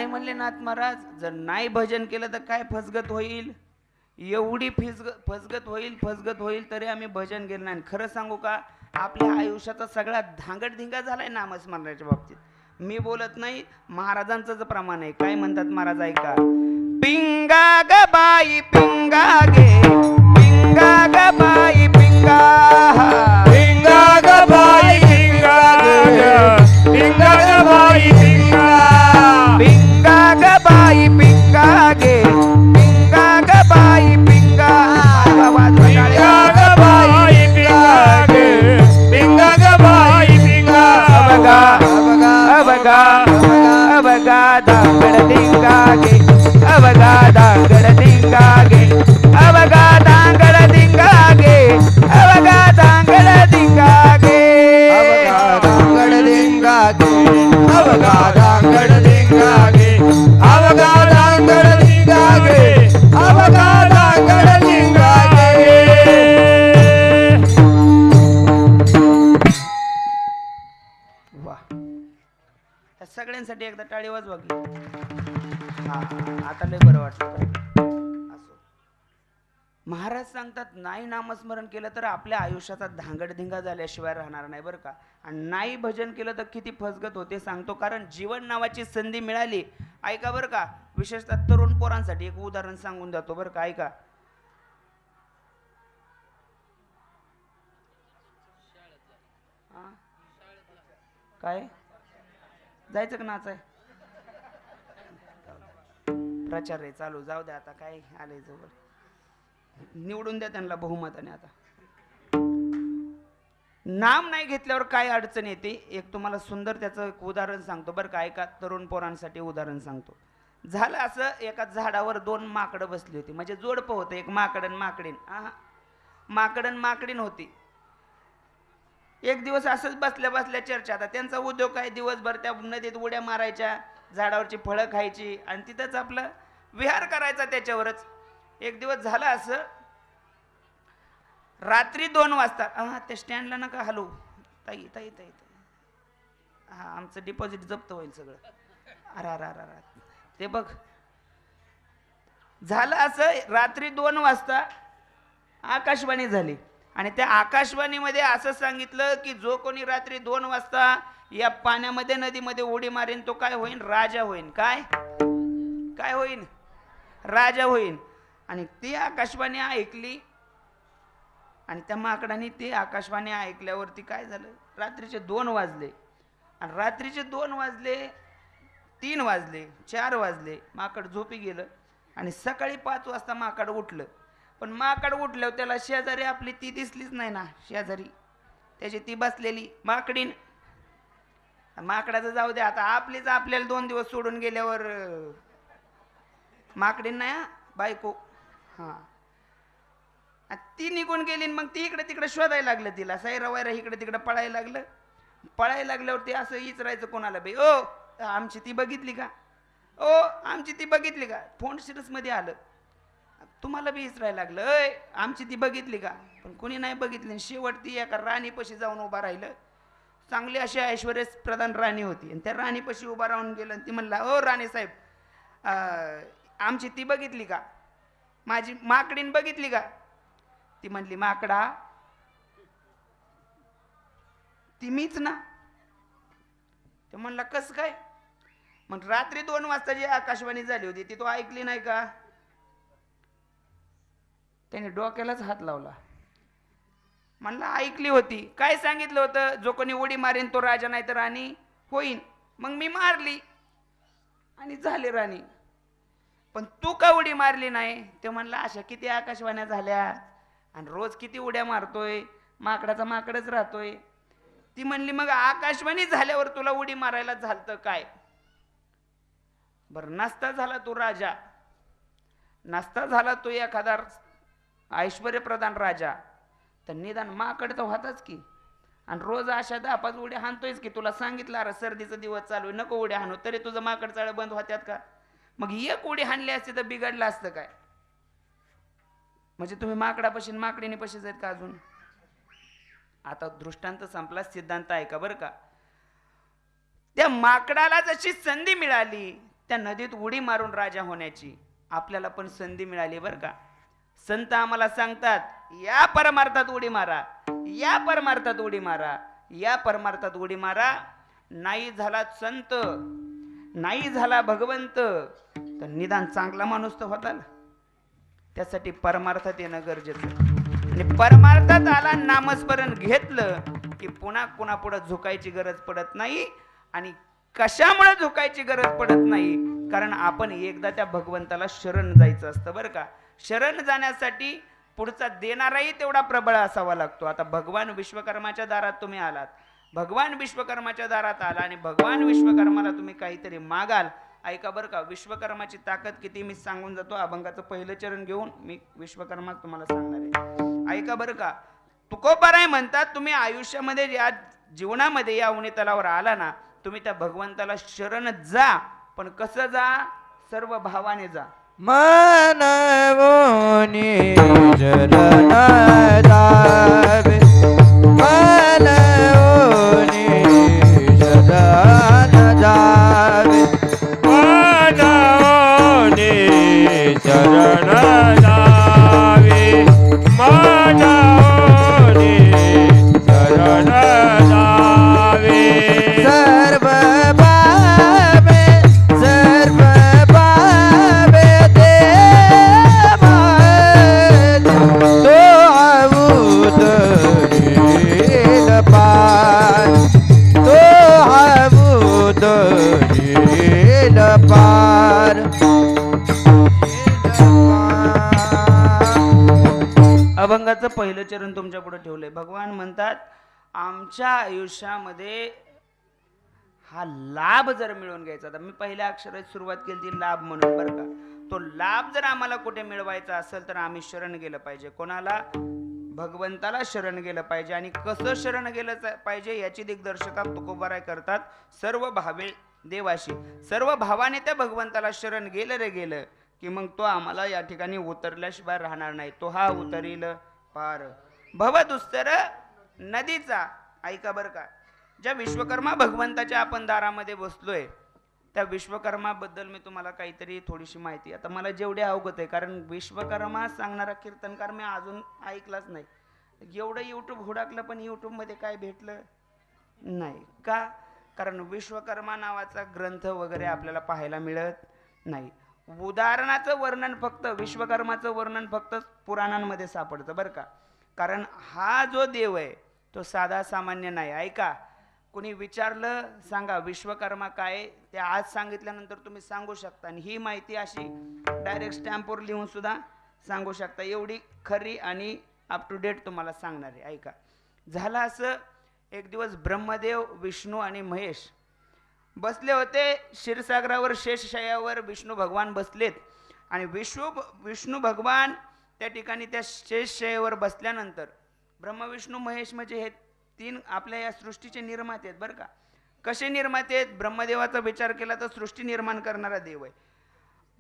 नाही म्हणले नाथ महाराज, जर नाही भजन केलं तर काय फसगत होईल, एवढी फसगत होईल तरी आम्ही भजन केलं नाही. खरं सांगू का, आपल्या आयुष्याचा सगळा धांगडधिंगा झालाय नामस्मरणाच्या बाबतीत. मी बोलत नाही, महाराजांचं जे प्रमाण आहे. काय म्हणतात महाराज ऐका. पिंगा ग बाई पिंगा गे, पिंगा ग बाई पिंगा, पिंगा ग बाई पिंगा ग, पिंगा ग बाई पिंगा, पिंगा ग बाई पिंगा गे, पिंगा ग बाई पिंगा. पिंगा ग बाई पिंगा ग, पिंगा ग बाई पिंगा. अबगा अबगा अबगा दांगड दिंगा गे, अबगा दांगड दिंगा गे, अबगा दांगड दिंगा गे, अबगा दांगड दिंगा गे. दांगड दिंगा गे, अवगा दांगड दिंगा गे, अवगा दांगड दिंगा गे, अवगा दांगड दिंगा गे. वा, या सगळ्यांसाठी एकदा टाळी वाजवा की. हा, आता लय बरं वाटलं. असो. महाराज सांगतात, नाही नामस्मरण केलं तर आपल्या आयुष्याचा धांगडधिंगा झाल्याशिवाय राहणार नाही बरं का. आणि नाही भजन केलं तर किती फसगत होते सांगतो. कारण जीवन नावाची संधी मिळाली. ऐका बरं का, विशेषतः तरुण पोरांसाठी एक उदाहरण सांगून जातो बरं का. ऐका. हा? काय जायचं का नाचाय? प्रचार आहे चालू, जाऊ द्या आता. काय आलंय जवळ, निवडून द्या त्यांना बहुमताने. आता नाम नाही घेतल्यावर काय अडचण येते, एक तुम्हाला सुंदर त्याचं एक उदाहरण सांगतो बरं का. एका तरुण पोरांसाठी उदाहरण सांगतो. झालं असं, एका झाडावर दोन माकडं बसली होती. म्हणजे जोडपं होतं, एक माकडन माकडीन. माकडन माकडीन होती. एक दिवस असंच बसल्या बसल्या चर्चा. आता त्यांचा उद्योग काय, दिवसभर त्या नदीत उड्या मारायच्या, झाडावरची फळं खायची आणि तिथंच आपलं विहार करायचा त्याच्यावरच. एक दिवस झालं असं, रात्री 2 वाजता. त्या स्टँडला नका हलू ताई ताई ताई. हा, आमचं डिपॉझिट जप्त होईल सगळं. अरे अरे अरे अरे, ते बघ. झालं असं, रात्री 2 वाजता आकाशवाणी झाली आणि त्या आकाशवाणीमध्ये असं सांगितलं की जो कोणी रात्री 2 वाजता या पाण्यामध्ये नदीमध्ये उडी मारेन तो काय होईन, राजा होईन. काय काय होईन, राजा होईन. आणि ती आकाशवाणी ऐकली आणि त्या माकडाने ती आकाशवाणी ऐकल्यावरती काय झालं, रात्रीचे 2 वाजले. आणि रात्रीचे 2 वाजले, 3 वाजले, 4 वाजले, माकड झोपी गेलं. आणि सकाळी 5 वाजता माकड उठलं. पण माकड उठल्यावर त्याला शेजारी आपली ती दिसलीच नाही ना, शेजारी त्याची ती बसलेली माकडीन. माकडाचं जाऊ दे, आता आपलीच आपल्याला 2 दिवस सोडून गेल्यावर माकडीन नाही बायको. हा, ती निघून गेली. मग ती इकडे तिकडे शोधायला लागलं तिला, सैरा वैरा इकडे तिकडे पळायला लागलं. पळायला लागल्यावर ते असं विचारायचं कोणाला, बाई ओ आमची ती बघितली का, ओ आमची ती बघितली का. फोन सिरियस मध्ये आलं, तुम्हाला बी विचारायला लागलं, अय आमची ती बघितली का. पण कोणी नाही बघितली. शेवट ती एका राणीपाशी जाऊन उभा राहिलं. चांगली अशी ऐश्वर्य प्रधान राणी होती. आणि त्या राणीपाशी उभा राहून गेलं. ती म्हणला, ओ राणी साहेब, आमची ती बघितली का, माझी माकडीन बघितली का. ती म्हणली, माकडा ती मीच ना. ते म्हणला, कस काय. मग रात्री 2 वाजता जी आकाशवाणी झाली होती ती तो ऐकली नाही का. त्याने डोक्यालाच हात लावला. म्हणला, ऐकली होती. काय सांगितलं होतं, जो कोणी उडी मारेन तो राजा नाही तर राणी होईन. मग मी मारली आणि झाली राणी. पण तू का उडी मारली नाही. ते म्हणला, अशा किती आकाशवाण्या झाल्या आणि रोज किती उड्या मारतोय, माकडाचा माकडच राहतोय. ती म्हणली, मग आकाशवाणी झाल्यावर तुला उडी मारायला झालतं काय. बरं, नसता झाला तू राजा, नसता झाला तू एखादा ऐश्वर्य प्रधान राजा, तर निदान माकड तर होताच की. आणि रोज अशा 10-5 उड्या हाणतोयच की. तुला सांगितलं, अरे सर्दीचा दिवस चालू आहे, नको उड्या हाणू, तरी तुझं माकड चाळ बंद होत्यात का. मग एक उडी हाणली असते तर बिघडलं असतं काय. म्हणजे तुम्ही माकडापाशी माकडीने पशीच आहेत का अजून. आता दृष्टांत संपला, सिद्धांत ऐका बरं का. त्या माकडाला जशी संधी मिळाली, त्या नदीत उडी मारून राजा होण्याची आपल्याला पण संधी मिळाली बरं का. संत आम्हाला सांगतात या परमार्थात उडी मारा, या परमार्थात उडी मारा, या परमार्थात उडी मारा. नाही झाला संत, नाही झाला भगवंत, तर निदान चांगला माणूस तर होता ना. त्यासाठी परमार्थात येणं गरजेचं आहे. आणि परमार्थात आला, नामस्मरण घेतलं की पुन्हा पुढे झुकायची गरज पडत नाही. आणि कशामुळे झुकायची गरज पडत नाही, कारण आपण एकदा त्या भगवंताला शरण जायचं असतं बरं का. शरण जाण्यासाठी पुढचा देणाराही तेवढा प्रबळ असावा लागतो. आता भगवान विश्वकर्माच्या दारात तुम्ही आलात, भगवान विश्वकर्माच्या दारात आला आणि भगवान विश्वकर्माला तुम्ही काहीतरी मागाल. ऐका बरं का, विश्वकर्माची ताकद किती मी सांगून जातो. अभंगाचं पहिलं चरण घेऊन मी विश्वकर्मा तुम्हाला सांगणार आहे. ऐका बरं का, तुकोबाराय म्हणतात तुम्ही आयुष्यामध्ये या जीवनामध्ये या उणे तलावर आला ना, तुम्ही त्या भगवंताला शरण जा. पण कसं जा? सर्व भावाने जा. मनवोनी शरण जावे, मनवोनी शरण जावे, मनवोनी शरण जावे, मनवोनी शरण जावे. सर्व पावे, सर्व पावे देवा, तो अवतरील पार, तो अवतरील पार. अभंगाचं पहिलं चरण तुमच्या पुढे ठेवलंय. भगवान म्हणतात आमच्या आयुष्यामध्ये हा लाभ जर मिळवून घ्यायचा, तर मी पहिल्या अक्षरात सुरुवात केली ती लाभ म्हणून बरं का. तो लाभ जर आम्हाला कुठे मिळवायचा असेल तर आम्ही शरण गेलं पाहिजे. कोणाला? भगवंताला शरण गेलं पाहिजे. आणि कसं शरण गेलं पाहिजे याची दिग्दर्शका तुकोबाराय करतात. सर्व भावे देवाशी, सर्व भावाने त्या भगवंताला शरण गेलं रे गेलं की मग तो आम्हाला या ठिकाणी उतरल्याशिवाय राहणार नाही. तो हा उतरील पार भवदुस्तर नदीचा. ऐका बरं का, ज्या विश्वकर्मा भगवंताच्या आपण दारामध्ये बसलोय त्या विश्वकर्माबद्दल मी तुम्हाला काहीतरी थोडीशी माहिती, आता मला जेवढे अवगत आहे, कारण विश्वकर्मा सांगणारा कीर्तनकार मी अजून ऐकलाच नाही. एवढं यूट्यूब हुडाकलं पण यूट्यूबमध्ये काय भेटलं नाही. का? कारण विश्वकर्मा नावाचा ग्रंथ वगैरे आपल्याला पाहायला मिळत नाही. उदाहरणाचं वर्णन फक्त, विश्वकर्माचं वर्णन फक्त पुराणांमध्ये सापडतं बरं का. कारण हा जो देव आहे तो साधा सामान्य नाही. ऐका, कोणी विचारलं सांगा विश्वकर्मा काय, ते आज सांगितल्यानंतर तुम्ही सांगू शकता. आणि ही माहिती अशी डायरेक्ट स्टॅम्पवर लिहून सुद्धा सांगू शकता. एवढी खरी आणि अप टू डेट तुम्हाला सांगणार आहे. ऐका, झालं असं, एक दिवस ब्रह्मदेव, विष्णू आणि महेश बसले होते क्षीरसागरावर, शेषशय्यावर विष्णू भगवान बसलेत. आणि विष्णू भगवान त्या ठिकाणी त्या शेषशय्यावर बसल्यानंतर ब्रह्म विष्णू महेश म्हणजे हे तीन आपल्या या सृष्टीचे निर्माते आहेत बरं का. कसे निर्माते आहेत? ब्रह्मदेवाचा विचार केला तर सृष्टी निर्माण करणारा देव आहे.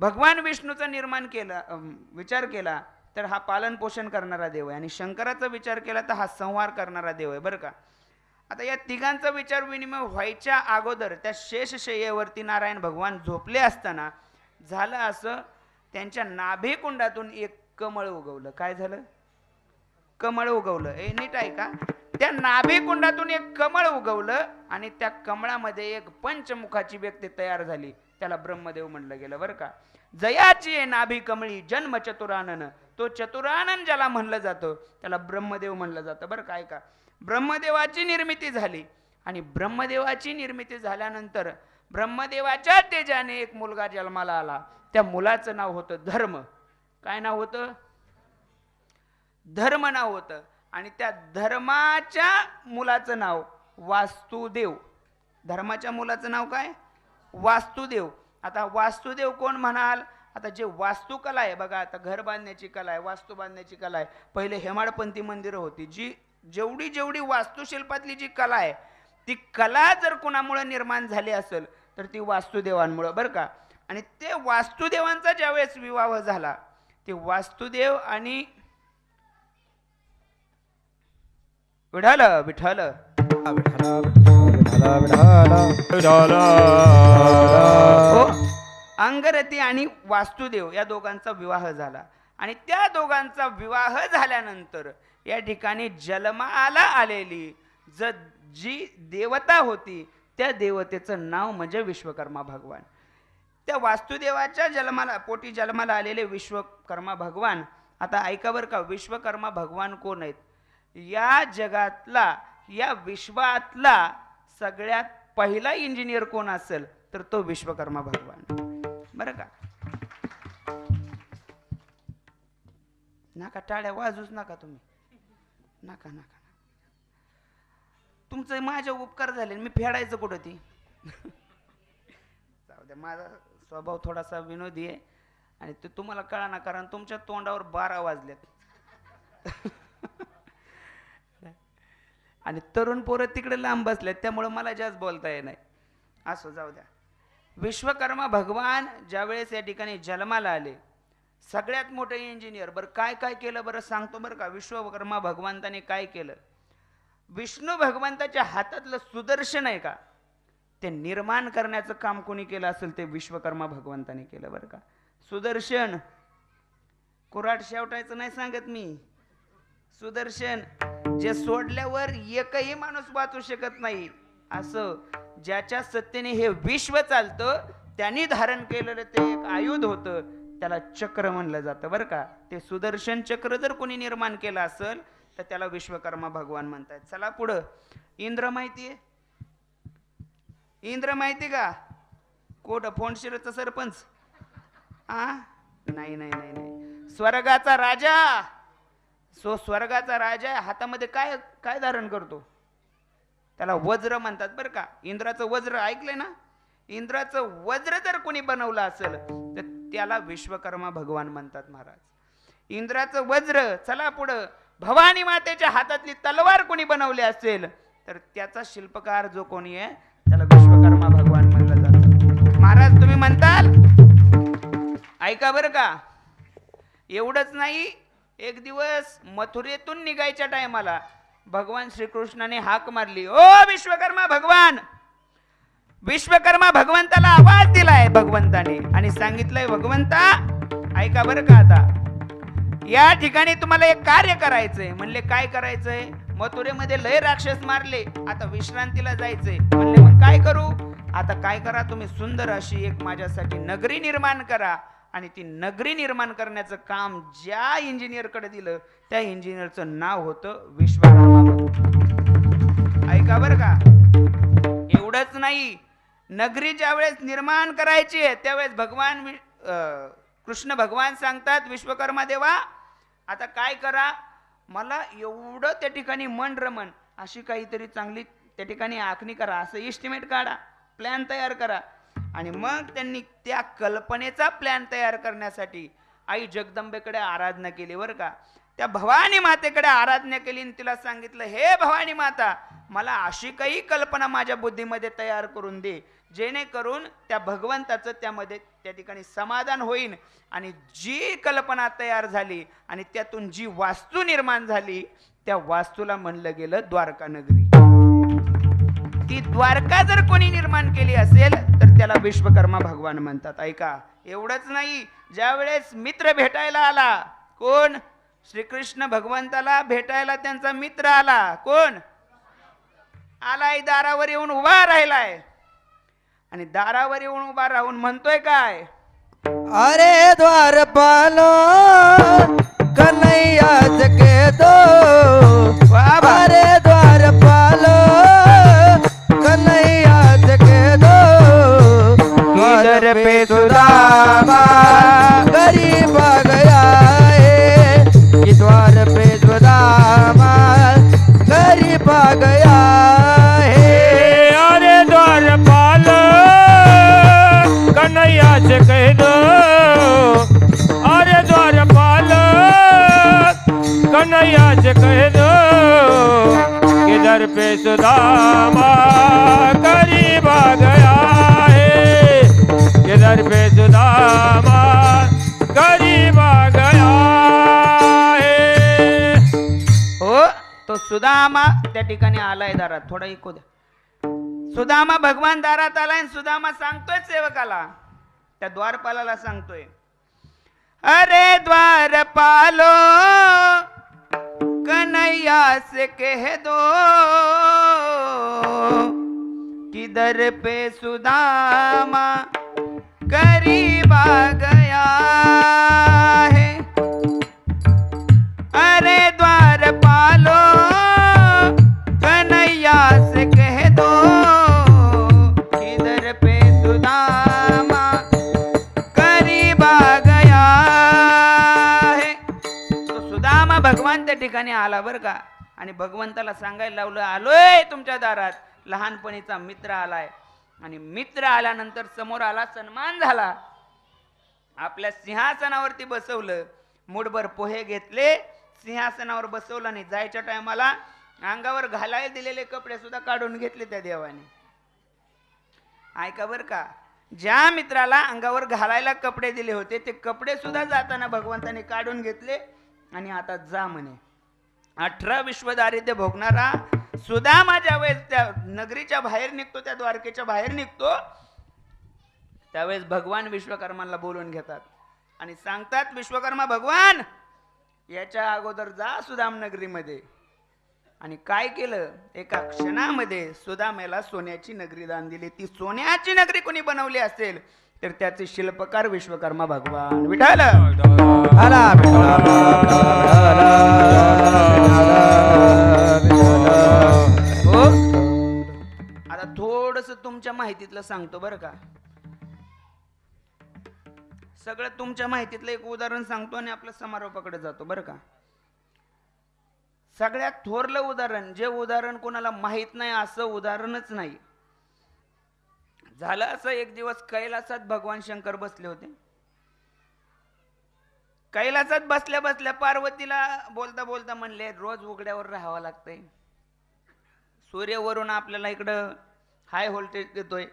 भगवान विष्णूचा निर्माण केला विचार केला तर हा पालन पोषण करणारा देव आहे. आणि शंकराचा विचार केला तर हा संहार करणारा देव आहे बरं का. आता या तिघांचा विचार विनिमय व्हायच्या अगोदर त्या शेषशय्येवरती नारायण भगवान झोपले असताना झालं असं, त्यांच्या नाभिकुंडातून एक कमळ उगवलं. काय झालं? कमळ उगवलं. नीट आहे का? त्या नाभिकुंडातून एक कमळ उगवलं आणि त्या कमळामध्ये एक पंचमुखाची व्यक्ती तयार झाली. त्याला ब्रह्मदेव म्हणलं गेलं बरं का. जयाची आहे नाभी कमळी जन्म चतुरानन, तो चतुरानन ज्याला म्हणलं जातं त्याला ब्रह्मदेव म्हणलं जातं बरं काय का. ब्रह्मदेवाची निर्मिती झाली आणि ब्रह्मदेवाची निर्मिती झाल्यानंतर ब्रह्मदेवाच्या तेजाने एक मुलगा जन्माला आला. त्या मुलाचं नाव होतं धर्म. काय नाव होतं? धर्म नाव होतं. आणि त्या धर्माच्या मुलाचं नाव वास्तुदेव. धर्माच्या मुलाचं नाव काय? वास्तुदेव. आता वास्तुदेव कोण म्हणाल? आता जे वास्तुकला आहे बघा, आता घर बांधण्याची कला आहे, वास्तू बांधण्याची कला आहे. पहिले हेमाडपंथी मंदिरं होती. जी जेवढी वास्तुशिल्पातली जी कला आहे ती कला जर कोणामुळे निर्माण झाली असेल तर ती वास्तुदेवांमुळे बरं का. आणि ते वास्तुदेवांचा ज्यावेळेस विवाह झाला, ते वास्तुदेव आणि विठ्ठल विठ्ठल अंगरती आणि वास्तुदेव या दोघांचा विवाह झाला आणि त्या दोघांचा विवाह झाल्यानंतर या ठिकाणी जन्माला आलेली जी देवता होती त्या देवतेचं नाव म्हणजे विश्वकर्मा भगवान. त्या वास्तुदेवाच्या पोटी जन्माला आलेले विश्वकर्मा भगवान. आता ऐका बरं का, विश्वकर्मा भगवान कोण आहेत? या जगातला, या विश्वातला सगळ्यात पहिला इंजिनियर कोण असेल तर तो विश्वकर्मा भगवान. बरं का, नका टाळ्या वाजूच नका तुम्ही, नका नका. तुमचं माझ्या उपकार झाले, मी फेडायचं कुठं ती. जाऊ द्या, माझा स्वभाव थोडासा विनोदी आहे आणि ते तुम्हाला कळा ना, कारण तुमच्या तोंडावर 12 वाजलेत. आणि तरुण पोरं तिकडे लांब बसलेत, त्यामुळे मला जास्त बोलता येत नाही. असो, जाऊ द्या. विश्वकर्मा भगवान ज्यावेळेस या ठिकाणी जन्माला आले, सगळ्यात मोठे इंजिनियर. बरं काय काय केलं बरं सांगतो बरं का. विश्वकर्मा भगवंताने काय केलं? विष्णू भगवंताच्या हातातलं सुदर्शन आहे का, ते निर्माण करण्याचं काम कोणी केलं असेल ते विश्वकर्मा भगवंताने केलं. बरं का, सुदर्शन, कुऱ्हाड शेवटायचं नाही सांगत मी. सुदर्शन जे सोडल्यावर एकही माणूस वाचू शकत नाही, असं ज्याच्या सत्तेने हे विश्व चालतं, त्यांनी धारण केलेलं ते एक आयुध होतं, त्याला चक्र म्हणलं जातं. बरं का, ते सुदर्शन चक्र जर कोणी निर्माण केलं असेल तर त्याला विश्वकर्मा भगवान म्हणतात. चला पुढं. इंद्र माहितीये? इंद्र माहिती का? कोट फोंडशिरचा सरपंच? नाही नाही नाही नाही, स्वर्गाचा राजा. स्वर्गाचा राजा हातामध्ये काय काय धारण करतो? त्याला वज्र म्हणतात. बरं का, इंद्राचं वज्र ऐकलंय ना? इंद्राचं वज्र जर कोणी बनवलं असेल तर त्याला विश्वकर्मा भगवान म्हणतात महाराज. इंद्राचं वज्र. चला पुढं. भवानी मातेच्या हातातली तलवार कोणी बनवली असेल तर त्याचा शिल्पकार जो कोणी आहे त्याला विश्वकर्मा भगवान म्हणलं जातं. महाराज तुम्ही म्हणताल, ऐका बरं का, एवढंच नाही, एक दिवस मथुरेतून निघायच्या टायमाला भगवान श्रीकृष्णाने हाक मारली, ओ विश्वकर्मा भगवान. विश्वकर्मा भगवंताला आवाज दिलाय भगवंताने आणि सांगितलंय, भगवंता ऐका बरं का, आता या ठिकाणी तुम्हाला एक कार्य करायचंय. म्हणले काय करायचंय? मथुरेमध्ये लय राक्षस मारले, आता विश्रांतीला जायचंय. म्हणले मग काय करू? आता काय करा, तुम्ही सुंदर अशी एक माझ्यासाठी नगरी निर्माण करा. आणि ती नगरी निर्माण करण्याचं काम ज्या इंजिनियरकडे दिलं त्या इंजिनियरचं नाव होतं विश्वकर्मा. ऐका बरं का, एवढंच नाही, नगरी ज्या वेळेस निर्माण करायची आहे त्यावेळेस भगवान कृष्ण भगवान सांगतात, विश्वकर्मा देवा आता काय करा, मला एवढं त्या ठिकाणी मन रमन अशी काहीतरी चांगली त्या ठिकाणी आखणी करा, असं इस्टिमेट काढा, प्लॅन तयार करा. आणि मग त्यांनी त्या कल्पनेचा प्लॅन तयार करण्यासाठी आई जगदंबेकडे आराधना केली. बरं का, त्या भवानी मातेकडे आराधना केली आणि तिला सांगितलं, हे भवानी माता, मला अशी काही कल्पना माझ्या बुद्धीमध्ये तयार करून दे जेणेकरून त्या भगवंताचं त्यामध्ये त्या ठिकाणी समाधान होईल. आणि जी कल्पना तयार झाली आणि त्यातून जी वास्तू निर्माण झाली त्या वास्तूला म्हणलं गेलं द्वारका नगरी. ती द्वारका जर कोणी निर्माण केली असेल तर त्याला विश्वकर्मा भगवान म्हणतात. ऐका, एवढंच नाही, ज्या वेळेस मित्र भेटायला आला, कोण? श्रीकृष्ण भगवंताला भेटायला त्यांचा मित्र आला. कोण आलाय? दारावर येऊन उभा राहिलाय आणि दारावर येऊन उभा राहून म्हणतोय काय? अरे द्वारपालो कन्हैया के दो, अरे द्वारपालो कन्हैया के दो, द्वार पे सुदामा गरीब आ गया है, कि द्वार पे सुदामा गरीब आ गया है. अरे द्वारपाल कन्हैया से कह दो, अरे द्वारपाल कन्हैया से कह दो, किधर पे सुदामा करीब आ गया है, किधर पे सुदामा करीब आ गया है. हो, तो सुदामा त्या ठिकाणी आलाय दारात. थोडा इको द्या. सुदामा भगवान दारात आलाय. सुदामा सांगतोय सेवकाला, त्या द्वारपालाला सांगतोय, अरे द्वारपालो कन्हैया से कह दो कि दर पे सुदामा करीब आ गया है। अरे द्वारपालो कन्हैया से कह दो कि दर पे सुदामा करीब आ गया है। तो सुदामा भगवान त्या ठिकाणी आला बर का, आणि भगवंताला सांगायला लावलं, आलोय तुमच्या दारात, लहानपणीचा मित्र आलाय. आणि मित्र आल्यानंतर समोर आला, सन्मान झाला, आपल्या सिंहासनावरती बसवलं, मुठभर पोहे घेतले, सिंहासनावर बसवलं, आणि जायच्या टायमाला अंगावर घालायला दिलेले कपडे सुद्धा काढून घेतले त्या देवाने. ऐका बर का, ज्या मित्राला अंगावर घालायला कपडे दिले होते ते कपडे सुद्धा जाताना भगवंताने काढून घेतले, आणि आता जा म्हणे. 18 विश्वदारिद्र्य भोगणारा सुदामा ज्यावेळेस त्या नगरीच्या बाहेर निघतो, त्या द्वारकेच्या बाहेर निघतो, त्यावेळेस भगवान विश्वकर्माला बोलून घेतात आणि सांगतात, विश्वकर्मा भगवान, याच्या अगोदर जा सुदाम नगरीमध्ये. आणि काय केलं, एका क्षणामध्ये सुदामेला सोन्याची नगरी दान दिली. ती सोन्याची नगरी कोणी बनवली असेल तर त्याचे शिल्पकार विश्वकर्मा भगवान. विठाल हो. आता थोडस तुमच्या माहितीतलं सांगतो बरं का, सगळं तुमच्या माहितीतलं एक उदाहरण सांगतो आणि आपल्या समारोपाकडे जातो बरं का. सगळ्यात थोरलं उदाहरण, जे उदाहरण कोणाला माहित नाही असं उदाहरणच नाही. झालं असं, एक दिवस कैलासात भगवान शंकर बसले होते. कैलासात बसल्या बसल्या पार्वतीला बोलता बोलता म्हणले, रोज उघड्यावर राहावं लागतंय, सूर्यावरून आपल्याला इकडं हाय व्होल्टेज देतोय,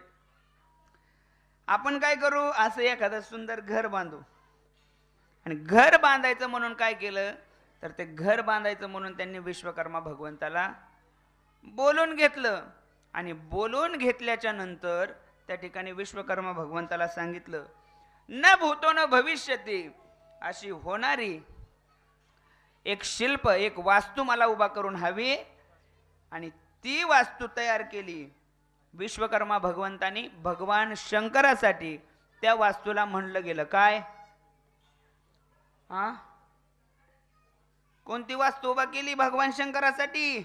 आपण काय करू, असं एखादं सुंदर घर बांधू. आणि घर बांधायचं म्हणून काय केलं, तर ते घर बांधायचं म्हणून त्यांनी विश्वकर्मा भगवंताला बोलून घेतलं. आणि बोलून घेतल्याच्या नंतर त्या ठिकाणी विश्वकर्मा भगवंताला सांगितलं, न भूतो न भविष्यती, अशी होणारी एक शिल्प, एक वास्तू मला उभा करून हवी. आणि ती वास्तू तयार केली विश्वकर्मा भगवंतानी भगवान शंकरासाठी. त्या वास्तूला म्हणलं गेलं काय, हा, कोणती वास्तू उभा केली भगवान शंकरासाठी?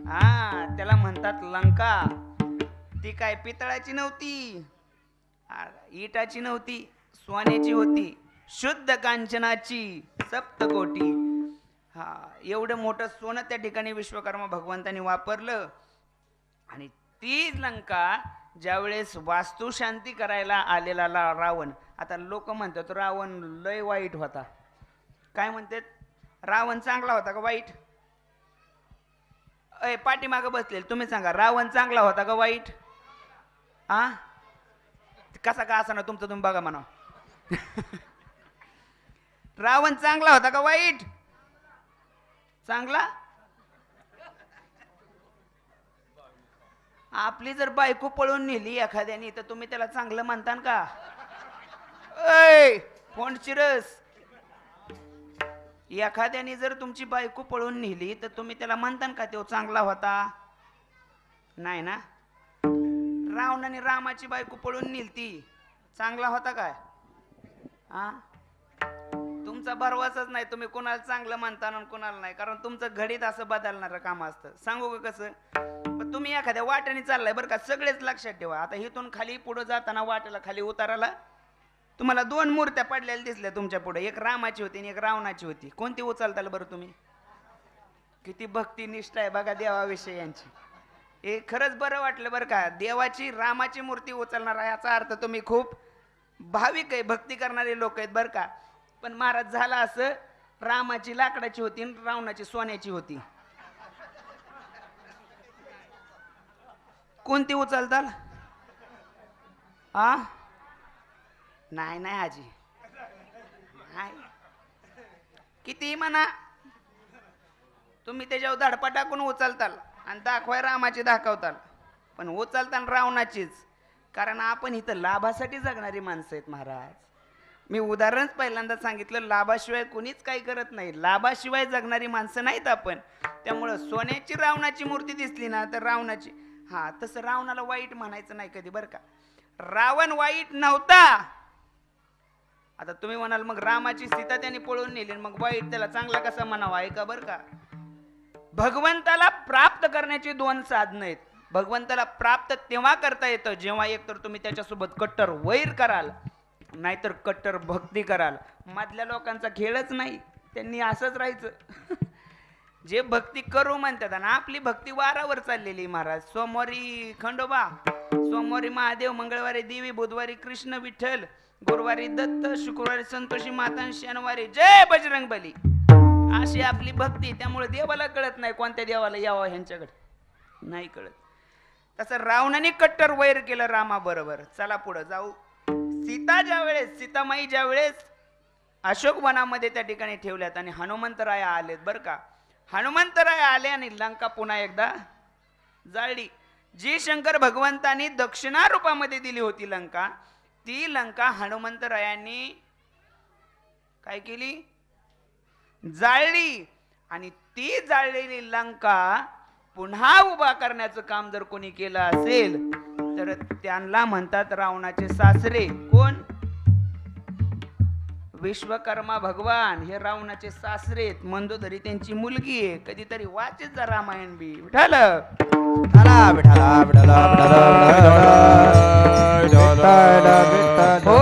हा, त्याला म्हणतात लंका. ती काय पितळाची नव्हती, इटाची नव्हती, सोन्याची होती, शुद्ध कांचनाची, सप्तकोटी. हा, एवढं मोठं सोनं त्या ठिकाणी विश्वकर्मा भगवंतानी वापरलं. आणि ती लंका ज्यावेळेस वास्तू शांती करायला आलेला रावण, आता लोक म्हणतात रावण लय वाईट होता, काय म्हणतात, रावण चांगला होता का वाईट? अय पाठीमागं बसलेल तुम्ही सांगा, रावण चांगला होता का वाईट? आ कसा का असा ना तुमचं तुम्ही बघा म्हणा. रावण चांगला होता का वाईट? चांगला. आपली जर बायको पळून नेली एखाद्याने तर तुम्ही त्याला चांगलं म्हणता का? ऐ फोन चिरस, एखाद्याने जर तुमची बायको पळून नेली तर तुम्ही त्याला म्हणता का तो चांगला होता? नाही ना. रावणाने रामाची बायको पळून नेलती, चांगला होता काय? हा, तुमचा भरवसाच नाही, तुम्ही कोणाला चांगलं म्हणता आणि कोणाला नाही, कारण तुमचं घडीत असं बदलणारं काम असतं. सांगू का कसं? तुम्ही एखाद्या वाटेने चाललाय बरं का, सगळेच लक्षात ठेवा. आता इथून खाली पुढे जाताना वाटेला खाली उताराला तुम्हाला 2 मूर्त्या पडलेल्या दिसल्या तुमच्या पुढे, एक रामाची होती आणि एक रावणाची होती. कोणती उचलताल बरं तुम्ही? किती भक्ती निष्ठा आहे बघा देवाविषयी यांची. हे खरंच बरं वाटलं बरं का. देवाची रामाची मूर्ती उचलणार आहे याचा अर्थ तुम्ही खूप भाविक आहे, भक्ती करणारे लोक आहेत बरं का. पण महाराज झाला असं, रामाची लाकडाची होती आणि रावणाची सोन्याची होती. कोणती उचलताल? आ नाही नाही आजी, नाही. किती म्हणा तुम्ही त्याच्यावर धडपा टाकून उचलताल आणि दाखवाय रामाची दाखवताल, पण उचलताना रावणाचीच. कारण आपण इथं लाभासाठी जगणारी माणसं आहेत महाराज. मी उदाहरणच पहिल्यांदा सांगितलं, लाभाशिवाय कोणीच काही करत नाही. लाभाशिवाय जगणारी माणसं नाहीत आपण. त्यामुळं सोन्याची रावणाची मूर्ती दिसली ना तर रावणाची, हा तसं रावणाला वाईट म्हणायचं नाही कधी बरं का. रावण वाईट नव्हता. आता तुम्ही म्हणाल मग रामाची सीता त्यांनी पळून नेली, मग वाईट त्याला चांगला कसा म्हणावा, ऐका बरं का. भगवंताला प्राप्त करण्याची दोन साधनं आहेत. भगवंताला प्राप्त तेव्हा करता येतं जेव्हा एकतर तुम्ही त्याच्यासोबत कट्टर वैर कराल, नाहीतर कट्टर भक्ती कराल. मधल्या लोकांचा खेळच नाही, त्यांनी असंच राहायचं. जे भक्ती करू म्हणतात आणि आपली भक्ती वारावर चाललेली महाराज. सोमवारी खंडोबा, सोमवारी महादेव, मंगळवारी देवी, बुधवारी कृष्ण विठ्ठल, गुरुवारी दत्त, शुक्रवारी संतोषी माता, शनिवारी जय बजरंग बली. अशी आपली भक्ती. त्यामुळे देवाला कळत नाही कोणत्या देवाला यावं ह्यांच्याकडे, नाही कळत. तसं रावणाने कट्टर वैर केलं रामा बरोबर. चला पुढे जाऊ. सीतामाई ज्या वेळेस अशोक वनामध्ये त्या ठिकाणी ठेवल्यात आणि हनुमंतराय आलेत बरं का. हनुमंतराय आले आणि लंका पुन्हा एकदा जाळली. जी शंकर भगवंतांनी दक्षिणा रूपामध्ये दिली होती लंका, ती लंका हनुमंतरायांनी काय केली, जाळली. आणि ती जाळलेली लंका पुन्हा उभा करण्याचं काम जर कोणी केलं असेल तर त्यांना म्हणतात रावणाचे सासरे. कोण? विश्वकर्मा भगवान हे रावणाचे सासरे आहेत. मंदोदरी त्यांची मुलगी आहे. कधीतरी वाचेत जा रामायण बी. विठाल हो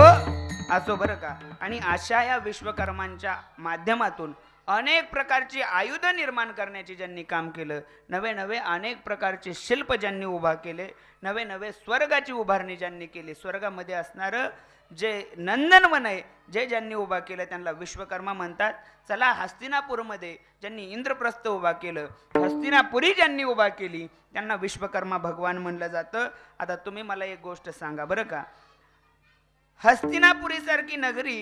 असो बरं का. आणि अशा या विश्वकर्मांच्या माध्यमातून अनेक प्रकारची आयुध निर्माण करण्याचे ज्यांनी काम केलं, नवे नवे अनेक प्रकारचे शिल्प ज्यांनी उभा केले, नवे नवे स्वर्गाची उभारणी ज्यांनी केली, स्वर्गामध्ये असणारं जे नंदनवन आहे जे ज्यांनी उभा केलं त्यांना विश्वकर्मा म्हणतात. चला हस्तिनापूरमध्ये ज्यांनी इंद्रप्रस्थ उभा केलं, हस्तिनापुरी ज्यांनी उभा केली त्यांना विश्वकर्मा भगवान म्हणलं जातं. आता तुम्ही मला एक गोष्ट सांगा बरं का. हस्तिनापुरी सारखी नगरी,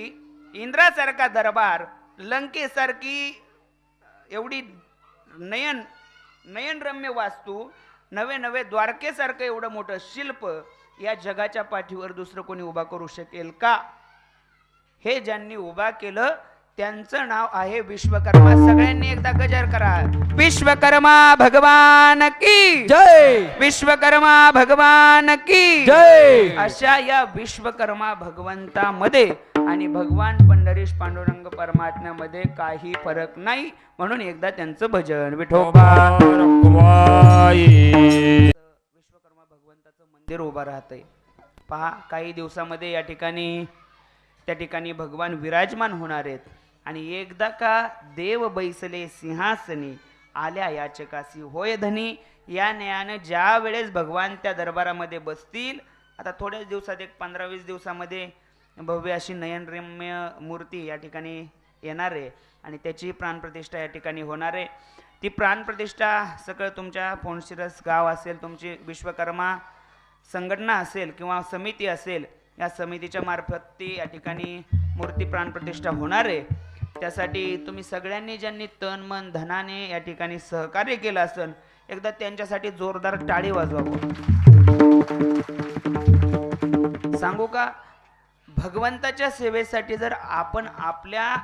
इंद्रासारखा दरबार, लंकेसारखी एवढी नयनरम्य वास्तू, नवे नवे द्वारकेसारखं एवढं मोठं शिल्प या जगाच्या पाठीवर दुसरं कोणी उभा करू शकेल का? हे ज्यांनी उभा केलं त्यांचं नाव आहे विश्वकर्मा. सगळ्यांनी एकदा गजर करा. विश्वकर्मा भगवान की जय, विश्वकर्मा भगवान की जय. अशा या विश्वकर्मा भगवंतामध्ये आणि भगवान पंढरीश पांडुरंग परमात्म्यामध्ये काही फरक नाही. म्हणून एकदा त्यांचं भजन. विठोबा विश्वकर्मा भगवंताचं मंदिर उभं राहतंय. पहा, काही दिवसामध्ये या ठिकाणी त्या ठिकाणी भगवान विराजमान होणार आहेत. आणि एकदा का देव बैसले सिंहासनी, आल्या याचकासी होय धनी. या न्यायानं ज्या वेळेस भगवान त्या दरबारामध्ये बसतील, आता थोड्याच दिवसात, एक 15-20 दिवसामध्ये भव्य अशी नयनरम्य मूर्ती या ठिकाणी येणार आहे आणि त्याची प्राणप्रतिष्ठा या ठिकाणी होणार आहे. ती प्राणप्रतिष्ठा सगळं तुमच्या फोंडशिरस गाव असेल, तुमची विश्वकर्मा संघटना असेल किंवा समिती असेल, या समितीच्या मार्फत ती या ठिकाणी मूर्ती प्राणप्रतिष्ठा होणार आहे. त्यासाठी तुम्ही सगळ्यांनी ज्यांनी तन मन धनाने या ठिकाणी सहकार्य केलं असेल, एकदा त्यांच्यासाठी जोरदार टाळी वाजवावं. सांगू का, भगवंताच्या सेवेसाठी जर आपण आपल्या